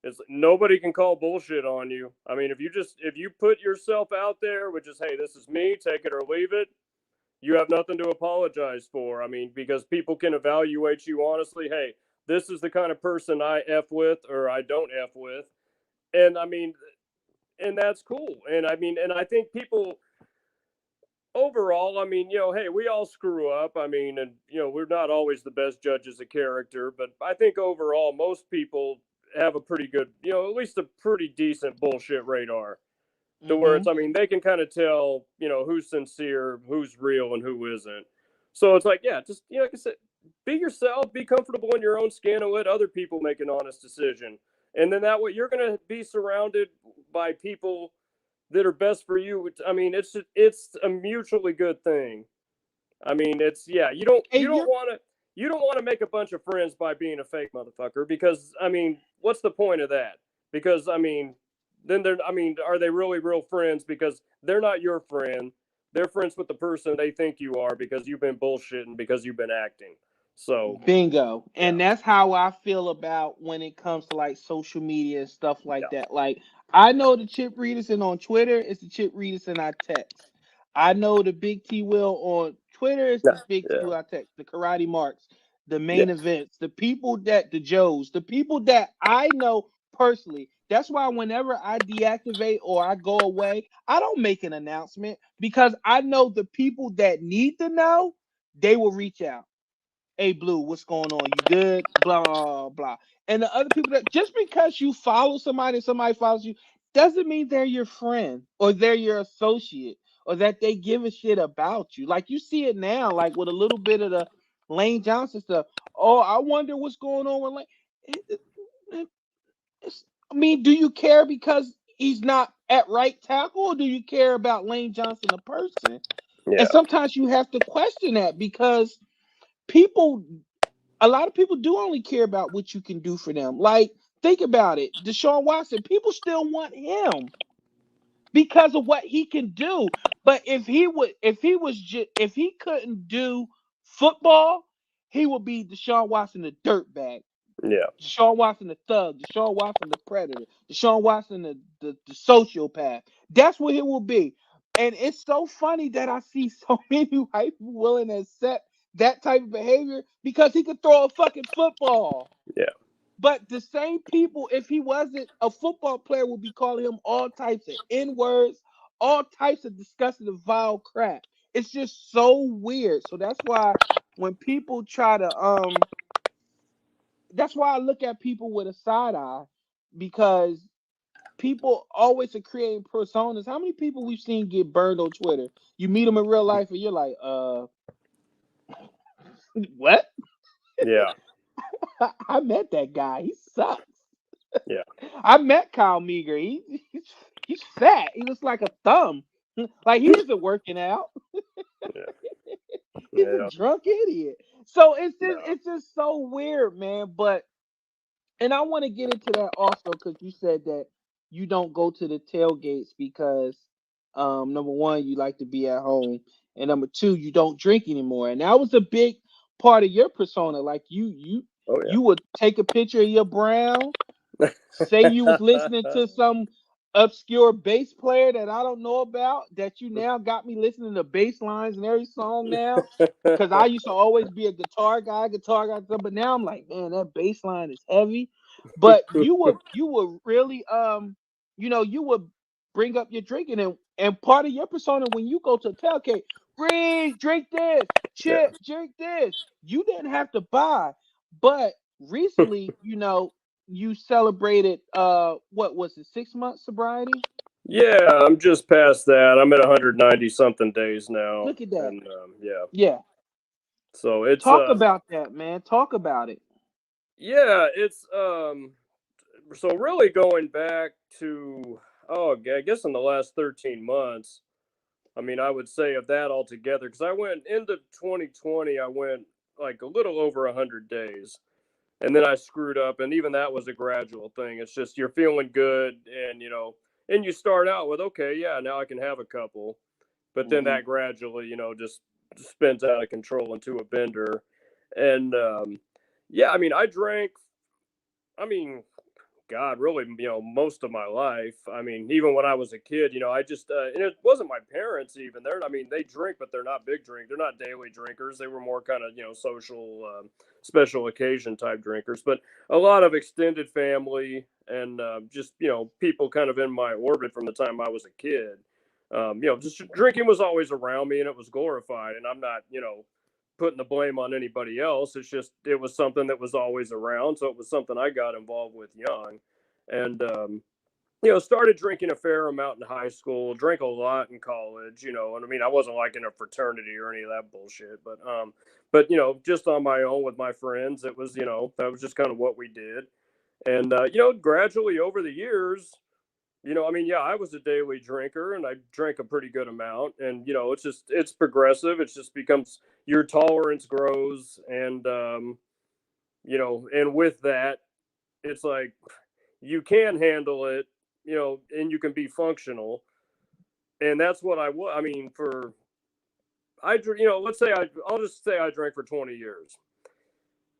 Speaker 3: it's nobody can call bullshit on you. I mean, if you put yourself out there, which is, hey, this is me, take it or leave it, you have nothing to apologize for. I mean, because people can evaluate you honestly. Hey, this is the kind of person I F with or I don't F with. And I mean, and that's cool. And I mean, and I think people overall, I mean, you know, hey, we all screw up. I mean, and, you know, we're not always the best judges of character, but I think overall, most people have a pretty good, you know, at least a pretty decent bullshit radar. To where it's, I mean, they can kind of tell, you know, who's sincere, who's real, and who isn't. So it's like, yeah, just, you know, like I said, be yourself, be comfortable in your own skin, and let other people make an honest decision. And then that way you're going to be surrounded by people that are best for you. I mean, it's a mutually good thing. I mean, it's, yeah, you don't want to make a bunch of friends by being a fake motherfucker, because, I mean, what's the point of that? Because, I mean, then are they really real friends? Because they're not your friend. They're friends with the person they think you are because you've been bullshitting, because you've been acting. So
Speaker 2: bingo. And that's how I feel about when it comes to like social media and stuff like that. Like, I know the Chip Reederson on Twitter is the Chip Reederson I text. I know the Big T Will on Twitter is the Big T Will I text. The Karate Marks, the main events, the people the Joes, the people that I know personally. That's why whenever I deactivate or I go away, I don't make an announcement, because I know the people that need to know, they will reach out. Hey, Blue, what's going on? You good? Blah, blah, blah. And the other people that just because you follow somebody and somebody follows you doesn't mean they're your friend or they're your associate or that they give a shit about you. Like you see it now, like with a little bit of the Lane Johnson stuff. Oh, I wonder what's going on with Lane. It- I mean, do you care because he's not at right tackle, or do you care about Lane Johnson, the person?
Speaker 3: Yeah.
Speaker 2: And sometimes you have to question that because people, a lot of people do only care about what you can do for them. Like, think about it. Deshaun Watson, people still want him because of what he can do. But if he couldn't do football, he would be Deshaun Watson the dirtbag.
Speaker 3: Yeah.
Speaker 2: Deshaun Watson the thug, Deshaun Watson the predator, Deshaun Watson the sociopath. That's what it will be. And it's so funny that I see so many white people willing to accept that type of behavior because he could throw a fucking football.
Speaker 3: Yeah.
Speaker 2: But the same people, if he wasn't a football player, would be calling him all types of N words, all types of disgusting and vile crap. It's just so weird. So that's why when people try to that's why I look at people with a side eye because people always are creating personas. How many people we've seen get burned on Twitter? You meet them in real life and you're like, what?
Speaker 3: Yeah.
Speaker 2: I met that guy. He sucks.
Speaker 3: Yeah.
Speaker 2: I met Kyle Meager. He's fat. He looks like a thumb. Like he isn't working out.
Speaker 3: Yeah.
Speaker 2: He's a
Speaker 3: Yeah.
Speaker 2: drunk idiot. So
Speaker 3: No.
Speaker 2: it's just so weird, man. But and I want to get into that also because you said that you don't go to the tailgates because number one, you like to be at home, and number two, you don't drink anymore. And that was a big part of your persona. Like
Speaker 3: Oh
Speaker 2: you would take a picture of your brown, say you was listening to some obscure bass player that I don't know about, that you now got me listening to bass lines in every song now. Cause I used to always be a guitar guy, but now I'm like, man, that bass line is heavy. But you would really you would bring up your drinking and part of your persona when you go to a tailgate, Breeze, drink this,
Speaker 3: Yeah.
Speaker 2: Chip, drink this. You didn't have to buy, but recently, you celebrated what was it, 6 months sobriety?
Speaker 3: Yeah, I'm just past that. I'm at 190 something days now,
Speaker 2: Look at that.
Speaker 3: and yeah.
Speaker 2: Yeah.
Speaker 3: So it's
Speaker 2: Talk about that, man. Talk about it.
Speaker 3: yeah, it's so really going back to I guess in the last 13 months. I mean, I would say of that altogether because I went into 2020. I went like a little over 100 days, and then I screwed up, and even that was a gradual thing. It's just you're feeling good, and and you start out with okay, yeah, now I can have a couple, but then
Speaker 2: Hmm.
Speaker 3: that gradually, just spins out of control into a bender, and yeah, I mean, I drank. I mean, God, really, most of my life. I mean, even when I was a kid, I just, and it wasn't my parents even. I mean, they drink, but they're not big drink. They're not daily drinkers. They were more kind of, social, special occasion type drinkers. But a lot of extended family and just, people kind of in my orbit from the time I was a kid. Just drinking was always around me and it was glorified. And I'm not, putting the blame on anybody else. It's just it was something that was always around, so it was something I got involved with young, and started drinking a fair amount in high school. Drank a lot in college, and I mean I wasn't like in a fraternity or any of that bullshit, but just on my own with my friends, it was that was just kind of what we did, and gradually over the years. I mean, yeah, I was a daily drinker and I drank a pretty good amount. And, it's progressive. It just becomes your tolerance grows. And, and with that, it's like you can handle it, and you can be functional. And that's what I mean, let's say I'll just say I drank for 20 years.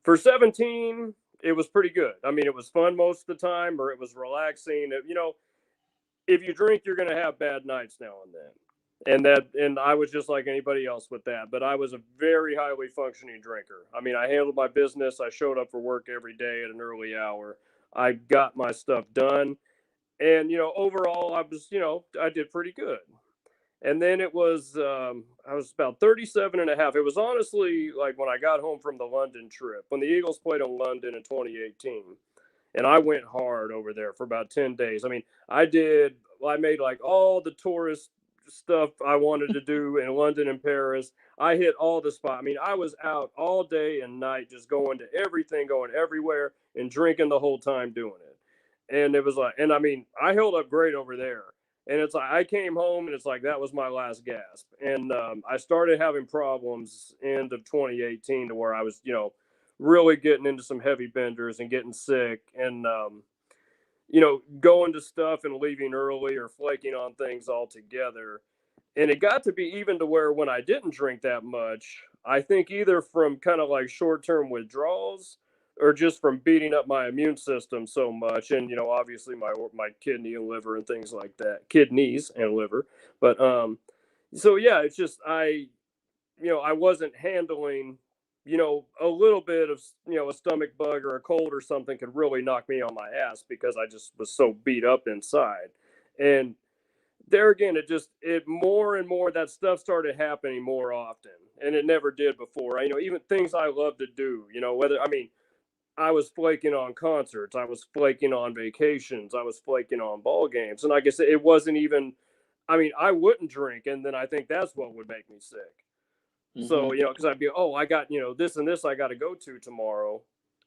Speaker 3: For 17, it was pretty good. I mean, it was fun most of the time or it was relaxing. If you drink, you're going to have bad nights now and then. And I was just like anybody else with that, but I was a very highly functioning drinker. I mean, I handled my business. I showed up for work every day at an early hour. I got my stuff done. And, overall, I did pretty good. And then it was, I was about 37 and a half. It was honestly like when I got home from the London trip, when the Eagles played in London in 2018. And I went hard over there for about 10 days. I mean, I made like all the tourist stuff I wanted to do in London and Paris. I hit all the spots. I mean, I was out all day and night, just going to everything, going everywhere, and drinking the whole time doing it. And it was like, and I mean, I held up great over there. And it's like I came home and it's like that was my last gasp. And I started having problems end of 2018 to where I was, really getting into some heavy benders and getting sick and going to stuff and leaving early or flaking on things altogether. And it got to be even to where when I didn't drink that much, I think either from kind of like short-term withdrawals or just from beating up my immune system so much, and obviously my kidney and liver and things like that, kidneys and liver. But so yeah, it's just I wasn't handling, a little bit of, a stomach bug or a cold or something could really knock me on my ass because I just was so beat up inside. And there again, it more and more, that stuff started happening more often, and it never did before. Even things I love to do, I was flaking on concerts, I was flaking on vacations, I was flaking on ball games. And like I said, it wasn't even, I wouldn't drink. And then I think that's what would make me sick. So, because I'd be, I got, this and this I got to go to tomorrow.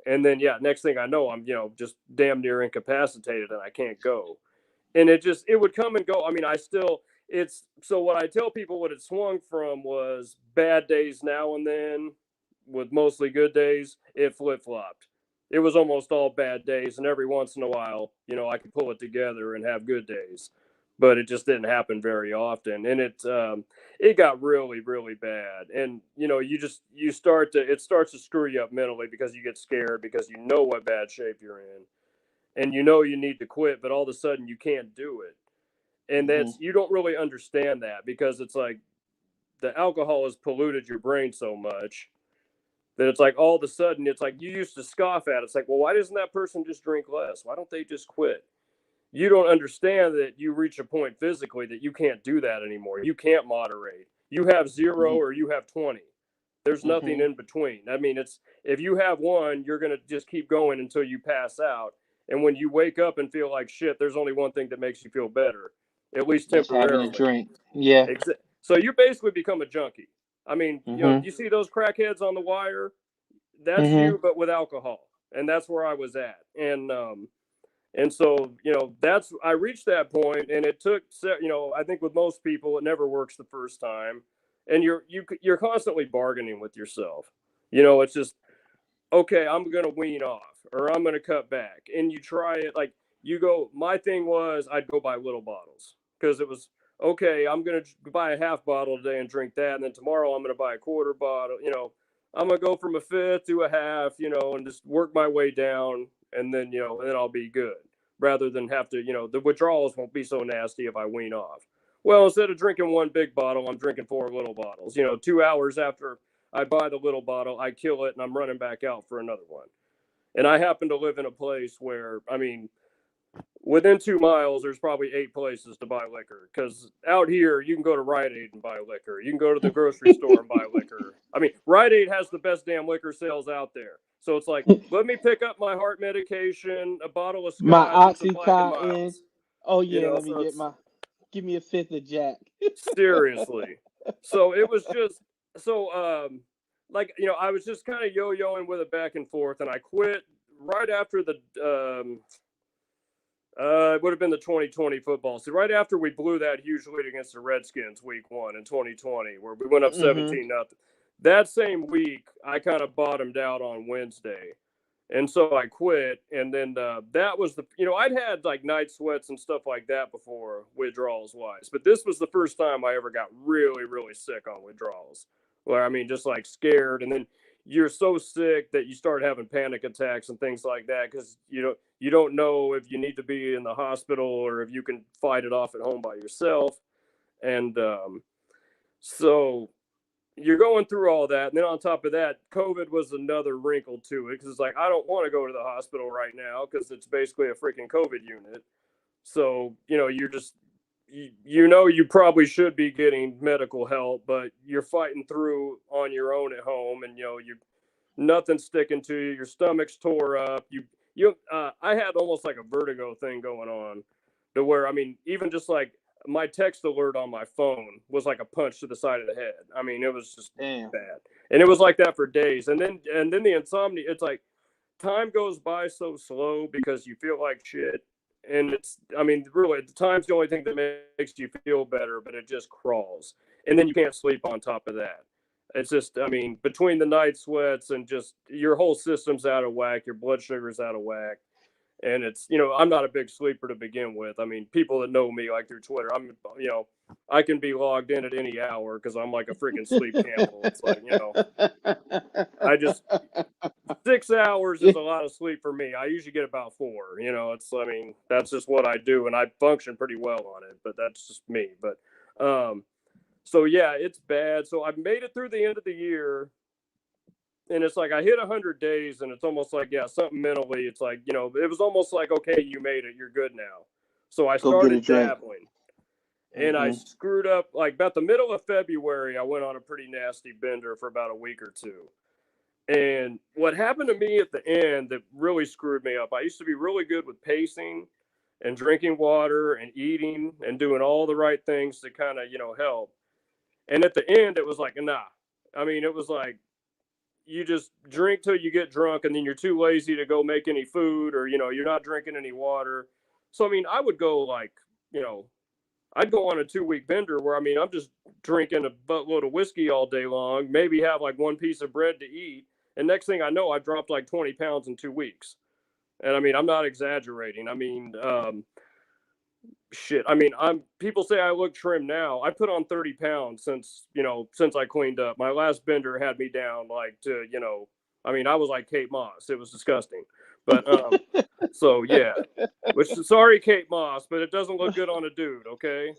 Speaker 3: And then, next thing I know, I'm, just damn near incapacitated and I can't go. And it would come and go. So what I tell people what it swung from was bad days now and then with mostly good days. It flip-flopped. It was almost all bad days. And every once in a while, I could pull it together and have good days. But it just didn't happen very often. And it got really, really bad. And, it starts to screw you up mentally because you get scared because you know what bad shape you're in. And you need to quit, but all of a sudden you can't do it. And you don't really understand that because it's like the alcohol has polluted your brain so much that it's like all of a sudden it's like you used to scoff at it. It's like, well, why doesn't that person just drink less? Why don't they just quit? You don't understand that you reach a point physically that you can't do that anymore. You can't moderate. You have 0 or you have 20. There's nothing in between. I mean, if you have one, you're going to just keep going until you pass out. And when you wake up and feel like shit, there's only one thing that makes you feel better, at least temporarily.
Speaker 2: Having a drink. Yeah.
Speaker 3: So you basically become a junkie. I mean, you see those crackheads on The Wire? That's you, but with alcohol. And that's where I was at. And so, I reached that point, and it took, I think with most people, it never works the first time. And you're constantly bargaining with yourself. It's just, okay, I'm going to wean off or I'm going to cut back. And you try it. Like my thing was I'd go buy little bottles because it was, okay, I'm going to buy a half bottle today and drink that. And then tomorrow I'm going to buy a quarter bottle, I'm going to go from a fifth to a half, and just work my way down. And then, and then I'll be good rather than have to, the withdrawals won't be so nasty if I wean off. Well, instead of drinking one big bottle, I'm drinking 4 little bottles. 2 hours after I buy the little bottle, I kill it and I'm running back out for another one. And I happen to live in a place where, within 2 miles, there's probably 8 places to buy liquor. Because out here, you can go to Rite Aid and buy liquor. You can go to the grocery store and buy liquor. Rite Aid has the best damn liquor sales out there. So it's like, let me pick up my heart medication, a bottle of scotch,
Speaker 2: my
Speaker 3: Oxycontin.
Speaker 2: Oh yeah, let me give me a fifth of Jack.
Speaker 3: Seriously. So it was just I was just kind of yo-yoing with it back and forth, and I quit right after the it would have been the 2020 football. So right after we blew that huge lead against the Redskins week 1 in 2020, where we went up 17-0. That same week, I kind of bottomed out on Wednesday. And so I quit. And then that was I'd had like night sweats and stuff like that before, withdrawals wise. But this was the first time I ever got really, really sick on withdrawals. Where, just like scared. And then you're so sick that you start having panic attacks and things like that because you don't know if you need to be in the hospital or if you can fight it off at home by yourself. And so you're going through all that. And then on top of that, COVID was another wrinkle to it because it's like, I don't want to go to the hospital right now because it's basically a freaking COVID unit. So, you're just you probably should be getting medical help, but you're fighting through on your own at home, and you nothing's sticking to you. Your stomach's tore up. I had almost like a vertigo thing going on, to where I mean, even just like my text alert on my phone was like a punch to the side of the head. I mean, it was just
Speaker 2: Damn.
Speaker 3: bad, and it was like that for days. And then the insomnia. It's like time goes by so slow because you feel like shit. And I mean, really, the time's the only thing that makes you feel better, but it just crawls. And then you can't sleep on top of that. It's just, I mean, between the night sweats and just your whole system's out of whack, your blood sugar's out of whack. And I'm not a big sleeper to begin with. I mean, people that know me like through Twitter, I can be logged in at any hour because I'm like a freaking sleep camel. It's like, I just 6 hours is a lot of sleep for me. I usually get about 4. I mean, that's just what I do, and I function pretty well on it. But that's just me. But so yeah, it's bad. So I've made it through the end of the year, and it's like I hit 100 days, and it's almost like something mentally. It's like it was almost like, okay, you made it, you're good now. So I started dabbling. And I screwed up like about the middle of February. I went on a pretty nasty bender for about a week or two. And what happened to me at the end that really screwed me up, I used to be really good with pacing and drinking water and eating and doing all the right things to kind of, help. And at the end, it was like, nah. I mean, it was like you just drink till you get drunk, and then you're too lazy to go make any food, or, you're not drinking any water. So, I mean, I would go like, I'd go on a 2-week bender where, I mean, I'm just drinking a buttload of whiskey all day long, maybe have like one piece of bread to eat. And next thing I know, I dropped like 20 pounds in 2 weeks. And I mean, I'm not exaggerating. I mean, shit. I mean, people say I look trim now. I put on 30 pounds since I cleaned up. My last bender had me down like to, I mean, I was like Kate Moss. It was disgusting. But so yeah, which sorry, Kate Moss, but it doesn't look good on a dude. Okay.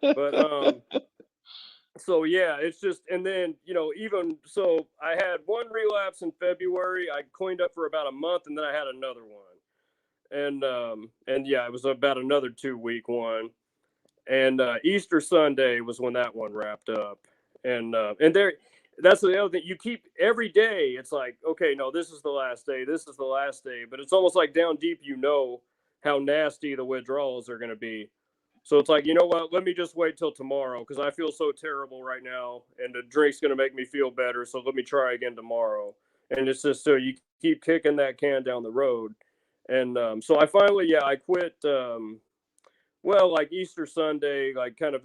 Speaker 3: But so yeah, it's just, and then even so, I had one relapse in February. I cleaned up for about a month, and then I had another one, and yeah, it was about another 2-week one, and Easter Sunday was when that one wrapped up, and there. That's the other thing. You keep every day. It's like, okay, no, this is the last day. This is the last day. But it's almost like down deep, how nasty the withdrawals are going to be. So it's like, you know what? Let me just wait till tomorrow because I feel so terrible right now, and the drink's going to make me feel better. So let me try again tomorrow. And it's just so you keep kicking that can down the road. And so I finally, I quit. Well, like Easter Sunday, like kind of,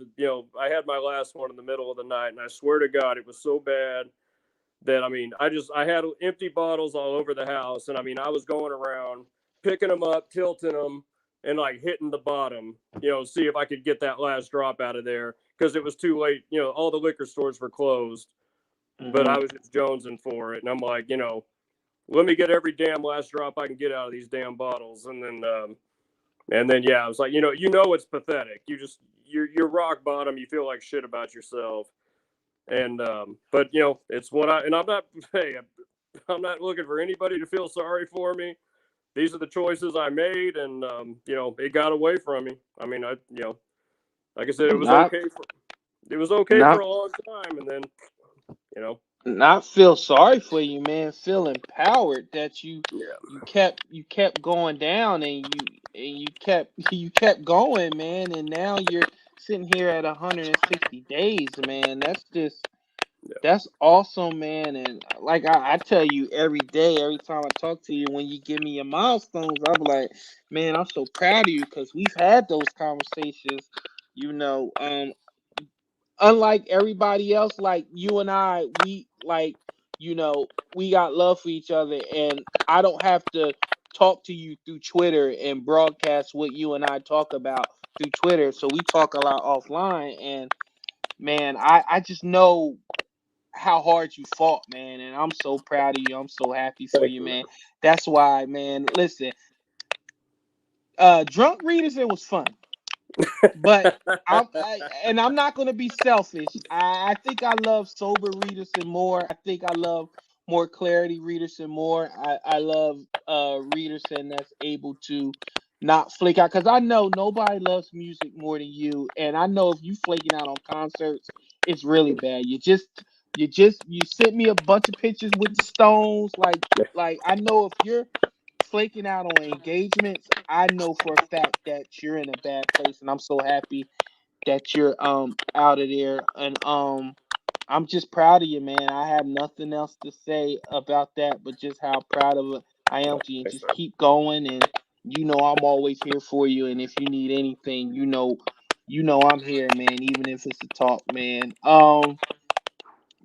Speaker 3: I had my last one in the middle of the night, and I swear to God, it was so bad that, I mean, I had empty bottles all over the house. And I mean, I was going around picking them up, tilting them, and like hitting the bottom, see if I could get that last drop out of there because it was too late. All the liquor stores were closed, but I was just jonesing for it. And I'm like, let me get every damn last drop I can get out of these damn bottles. And then, yeah, I was like, it's pathetic. You're rock bottom. You feel like shit about yourself. And, but it's I'm not, hey, I'm not looking for anybody to feel sorry for me. These are the choices I made, and, it got away from me. I mean, like I said, it was okay for a long time. And then,
Speaker 2: not feel sorry for you, man. Feel empowered that you kept going down, and you kept going, man. And now you're sitting here at 160 days, man. That's awesome, man. And like I tell you every day, every time I talk to you, when you give me your milestones, I'm like, man, I'm so proud of you because we've had those conversations, unlike everybody else, like you and I, we we got love for each other, and I don't have to talk to you through Twitter and broadcast what you and I talk about through Twitter. So we talk a lot offline, and man, I just know how hard you fought, man, and I'm so proud of you. I'm so happy for you, man. That's why, man. Listen, Drunk Readerson was fun. But I'm not gonna be selfish. I think I love sober Readerson more. I think I love more clarity Readerson more. I love Readerson that's able to not flake out, because I know nobody loves music more than you, and I know if you flaking out on concerts, it's really bad. You sent me a bunch of pictures with the Stones, like I know if you're flaking out on engagements, I know for a fact that you're in a bad place, and I'm so happy that you're out of there, and I'm just proud of you, man. I have nothing else to say about that, but just how proud of I am to you.
Speaker 3: Thanks,
Speaker 2: Just
Speaker 3: man.
Speaker 2: keep going, and I'm always here for you. And if you need anything, I'm here, man. Even if it's a talk, man.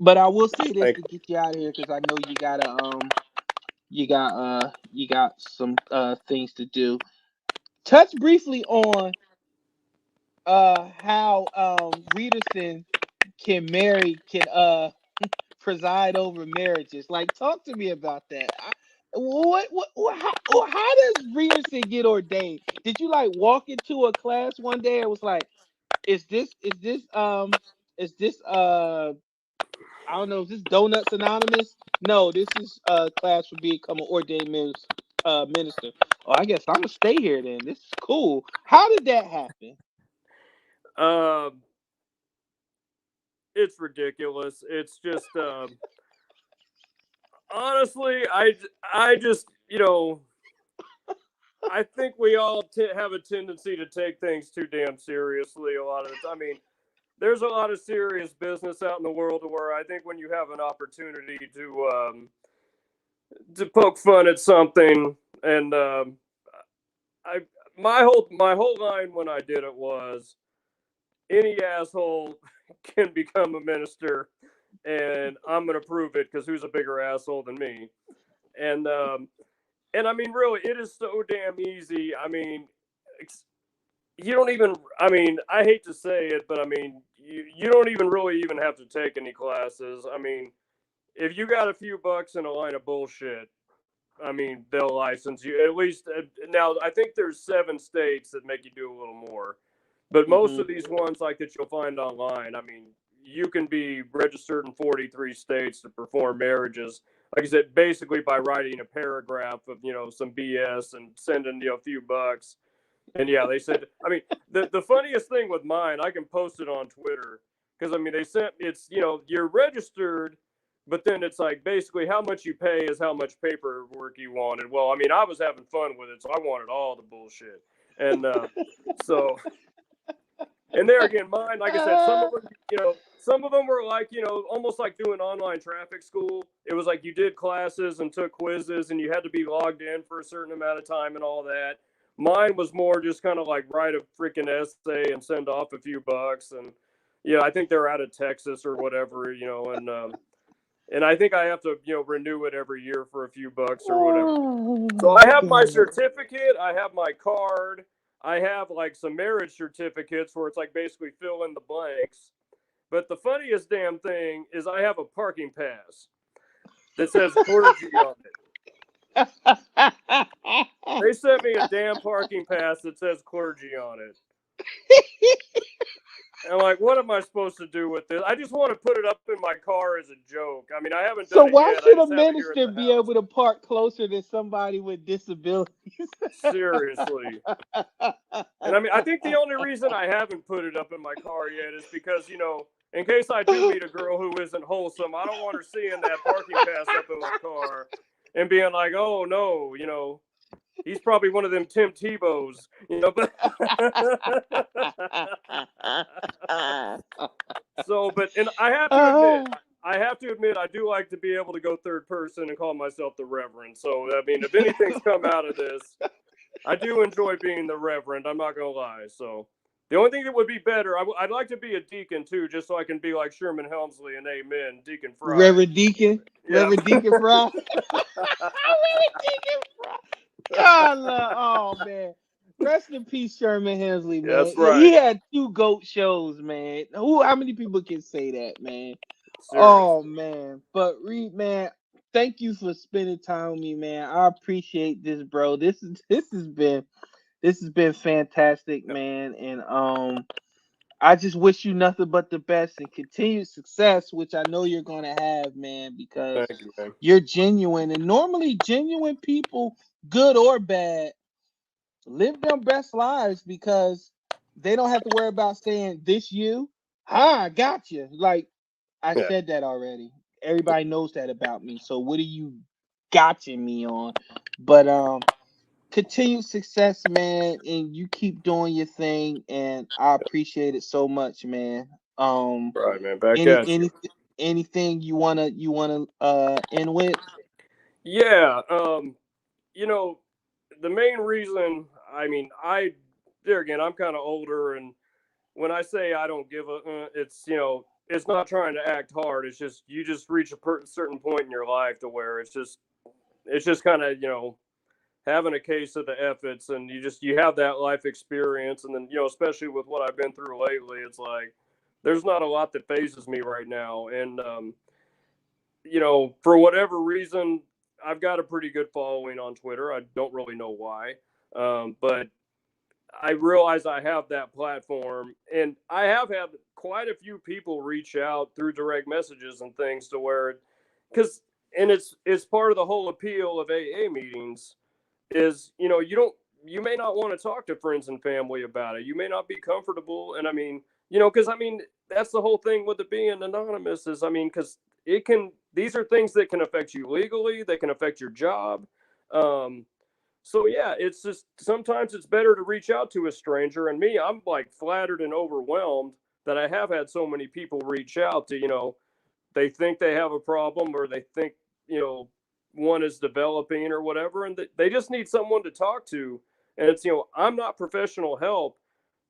Speaker 2: But I will say this
Speaker 3: Thank
Speaker 2: to
Speaker 3: you.
Speaker 2: get you out of here, because I know you got some things to do. Touch briefly on how Reederson can preside over marriages. Like, talk to me about that. How does Reederson get ordained? Did you like walk into a class one day and was like, is this I don't know, is this Donuts Anonymous? No, this is a class for become an ordained minister. Oh, I guess I'm gonna stay here then. This is cool. How did that happen?
Speaker 3: Um, it's ridiculous. It's just honestly, I just I think we all have a tendency to take things too damn seriously a lot of the time. I mean, there's a lot of serious business out in the world where I think when you have an opportunity to poke fun at something, and I my whole line when I did it was any asshole can become a minister, and I'm gonna prove it because who's a bigger asshole than me? And and I mean, really, it is so damn easy. I mean, you don't even. I mean, I hate to say it, but I mean, you don't even really even have to take any classes. I mean, if you got a few bucks and a line of bullshit, I mean, they'll license you. At least now, I think there's 7 states that make you do a little more. But most
Speaker 2: Mm-hmm.
Speaker 3: of these ones, like that you'll find online, I mean, you can be registered in 43 states to perform marriages. Like I said, basically by writing a paragraph of some BS and sending a few bucks. And yeah, they said. I mean, the funniest thing with mine, I can post it on Twitter because I mean they sent you're registered, but then it's like basically how much you pay is how much paperwork you wanted. Well, I mean I was having fun with it, so I wanted all the bullshit, and so and there again, mine, like I said, some of them were like, almost like doing online traffic school. It was like you did classes and took quizzes and you had to be logged in for a certain amount of time and all that. Mine was more just kind of like write a freaking essay and send off a few bucks. And yeah, I think they're out of Texas or whatever, and I think I have to, renew it every year for a few bucks or whatever. So
Speaker 2: Oh,
Speaker 3: I have my
Speaker 2: God.
Speaker 3: certificate, I have my card, I have like some marriage certificates where it's like basically fill in the blanks. But the funniest damn thing is I have a parking pass that says clergy on it. They sent me a damn parking pass that says clergy on it. And I'm like, what am I supposed to do with this? I just want to put it up in my car as a joke. I mean, I haven't
Speaker 2: So
Speaker 3: done it
Speaker 2: why
Speaker 3: yet. I
Speaker 2: should a
Speaker 3: just have it here at
Speaker 2: minister
Speaker 3: the
Speaker 2: be
Speaker 3: house.
Speaker 2: able to park closer than somebody with disabilities?
Speaker 3: Seriously. And I mean, I think the only reason I haven't put it up in my car yet is because, in case I do meet a girl who isn't wholesome, I don't want her seeing that parking pass up in my car and being like, oh no, he's probably one of them Tim Tebow's, but and I have to admit, I do like to be able to go third person and call myself the Reverend. So, I mean, if anything's come out of this, I do enjoy being the Reverend. I'm not going to lie. So, the only thing that would be better, I'd like to be a deacon too, just so I can be like Sherman Helmsley and Amen, Deacon Fry.
Speaker 2: Reverend Deacon
Speaker 3: Yeah.
Speaker 2: Fry. Reverend Deacon Fry. God, oh man. Rest in peace, Sherman Hemsley, man.
Speaker 3: That's right.
Speaker 2: He had 2 GOAT shows, man. How many people can say that, man?
Speaker 3: Seriously.
Speaker 2: Oh man. But Reed, man, thank you for spending time with me, man. I appreciate this, bro. This has been fantastic, man. And I just wish you nothing but the best and continued success, which I know you're gonna have, man, because
Speaker 3: Thank you, man.
Speaker 2: you're genuine. And normally genuine people, good or bad, live their best lives because they don't have to worry about saying this you. I got you. Like I
Speaker 3: Yeah.
Speaker 2: said that already. Everybody knows that about me. So what are you gotching me on? But continued success, man, and you keep doing your thing, and I appreciate it so much, man.
Speaker 3: Right, man. Back
Speaker 2: Any
Speaker 3: at you.
Speaker 2: anything you wanna end with?
Speaker 3: Yeah. You know, the main reason, I mean, there again, I'm kind of older, and when I say I don't give a, it's, it's not trying to act hard. It's just, you just reach a certain point in your life to where it's just kind of, having a case of the efforts, and you have that life experience. And then, especially with what I've been through lately, it's like, there's not a lot that phases me right now. And, for whatever reason, I've got a pretty good following on Twitter. I don't really know why. But I realize I have that platform, and I have had quite a few people reach out through direct messages and things to where, because, and it's part of the whole appeal of AA meetings is, you may not want to talk to friends and family about it. You may not be comfortable. And I mean, because I mean, that's the whole thing with it being anonymous is, I mean, because these are things that can affect you legally, they can affect your job. Um, so yeah, it's just sometimes it's better to reach out to a stranger. And me, I'm like flattered and overwhelmed that I have had so many people reach out to, they think they have a problem, or they think, you know, one is developing or whatever, and they just need someone to talk to. And it's, I'm not professional help,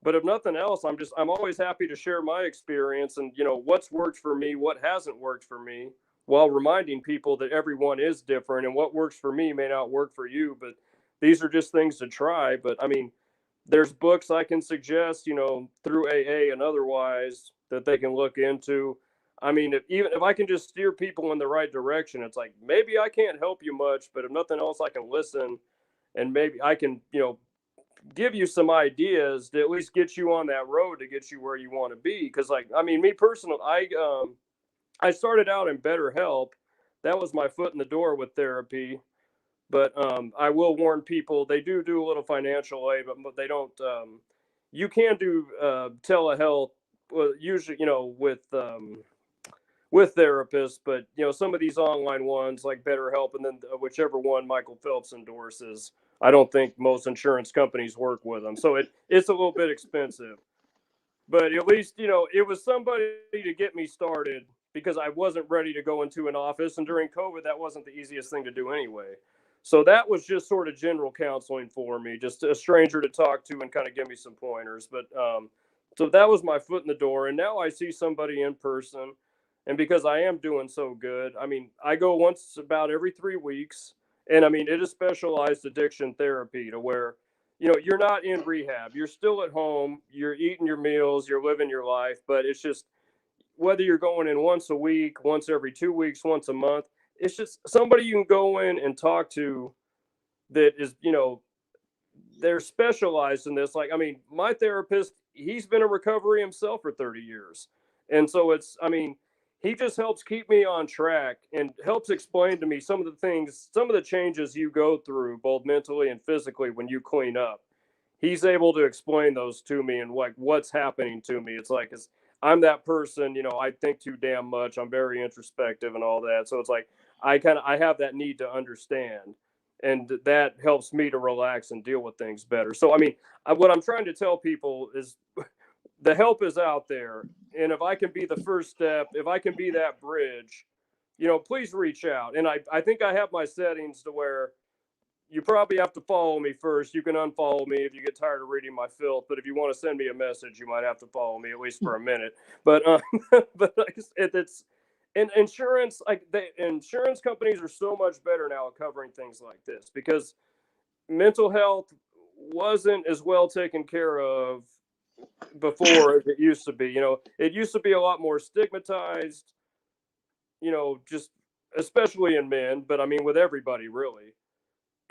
Speaker 3: but if nothing else, I'm always happy to share my experience and, what's worked for me, what hasn't worked for me, while reminding people that everyone is different, and what works for me may not work for you. But these are just things to try. But I mean, there's books I can suggest, through AA and otherwise, that they can look into. I mean, even if I can just steer people in the right direction, it's like, maybe I can't help you much, but if nothing else, I can listen, and maybe I can, give you some ideas to at least get you on that road to get you where you want to be. Because, like, I mean, me personally, I started out in BetterHelp. That was my foot in the door with therapy. But I will warn people, they do a little financial aid, but they don't. You can do telehealth, usually, with therapists, but some of these online ones like BetterHelp, and then whichever one Michael Phelps endorses, I don't think most insurance companies work with them, so it's a little bit expensive. But at least it was somebody to get me started, because I wasn't ready to go into an office, and during COVID, that wasn't the easiest thing to do anyway. So that was just sort of general counseling for me, just a stranger to talk to and kind of give me some pointers. But so that was my foot in the door, and now I see somebody in person. And because I am doing so good, I mean, I go once about every 3 weeks, and I mean, it is specialized addiction therapy to where, you're not in rehab, you're still at home, you're eating your meals, you're living your life, but it's just, whether you're going in once a week, once every 2 weeks, once a month, it's just somebody you can go in and talk to that is, they're specialized in this. Like, I mean, my therapist, he's been in recovery himself for 30 years. And so it's, I mean, he just helps keep me on track and helps explain to me some of the things, some of the changes you go through, both mentally and physically, when you clean up. He's able to explain those to me and like what's happening to me. It's like, I'm that person, I think too damn much. I'm very introspective and all that. So it's like, I have that need to understand, and that helps me to relax and deal with things better. So I mean, what I'm trying to tell people is, the help is out there, and if I can be the first step, if I can be that bridge, please reach out. And I think I have my settings to where you probably have to follow me first. You can unfollow me if you get tired of reading my filth, but if you want to send me a message, you might have to follow me at least for a minute. But but it's, and insurance, like, the insurance companies are so much better now at covering things like this, because mental health wasn't as well taken care of before as it used to be. It used to be a lot more stigmatized, just especially in men, but I mean with everybody really.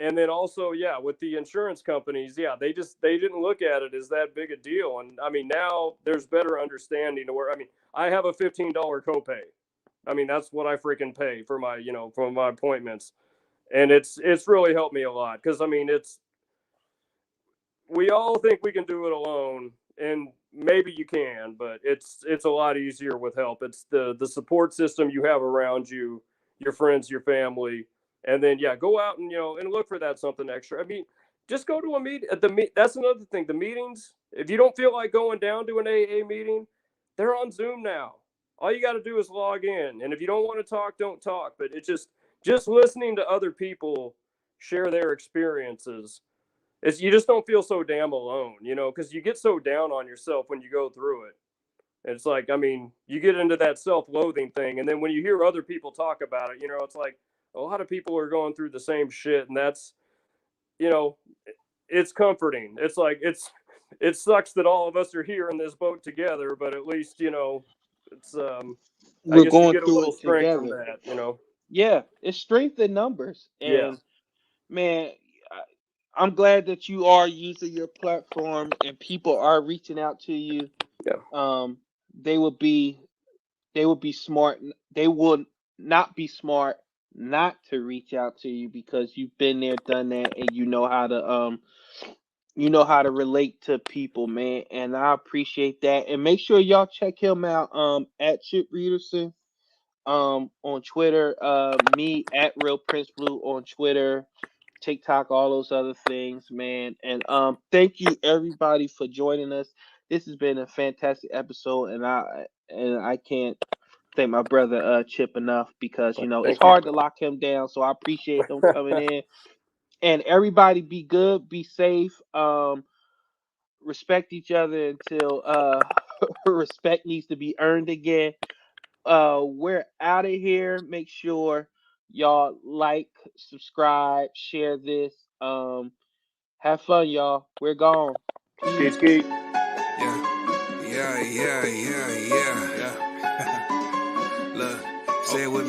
Speaker 3: And then also, yeah, with the insurance companies, yeah, they didn't look at it as that big a deal. And I mean, now there's better understanding to where, I mean, I have a $15 copay. I mean, that's what I freaking pay for my, for my appointments. And it's really helped me a lot, because I mean, we all think we can do it alone, and maybe you can, but it's a lot easier with help. It's the support system you have around you, your friends, your family, and then go out and and look for that something extra. I mean, just go to a meet at that's another thing. The meetings, if you don't feel like going down to an AA meeting, they're on Zoom now. All you got to do is log in, and if you don't want to talk, don't talk. But it's just listening to other people share their experiences. You just don't feel so damn alone, because you get so down on yourself when you go through it. It's like, I mean, you get into that self-loathing thing, and then when you hear other people talk about it, it's like a lot of people are going through the same shit, and that's, it's comforting. It's like it sucks that all of us are here in this boat together, but at least it's I
Speaker 2: We're
Speaker 3: guess you
Speaker 2: going
Speaker 3: get a
Speaker 2: through
Speaker 3: little
Speaker 2: it
Speaker 3: strength from
Speaker 2: together.
Speaker 3: that.
Speaker 2: Yeah, it's strength in numbers.
Speaker 3: Yeah.
Speaker 2: And man, I'm glad that you are using your platform and people are reaching out to you.
Speaker 3: Yeah.
Speaker 2: They would be smart. They would not be smart not to reach out to you because you've been there, done that, and you know how to relate to people, man. And I appreciate that. And make sure y'all check him out at Chip Reederson on Twitter, me at Real Prince Blue on Twitter, TikTok, all those other things, man. And thank you everybody for joining us. This has been a fantastic episode, and I can't thank my brother Chip enough because it's hard to lock him down. So I appreciate him coming in. And everybody be good, be safe, respect each other until respect needs to be earned again. We're out of here. Make sure y'all like, subscribe, share this. Have fun, y'all. We're gone.
Speaker 3: Peace. Keep.
Speaker 1: Yeah. Look, say it with me.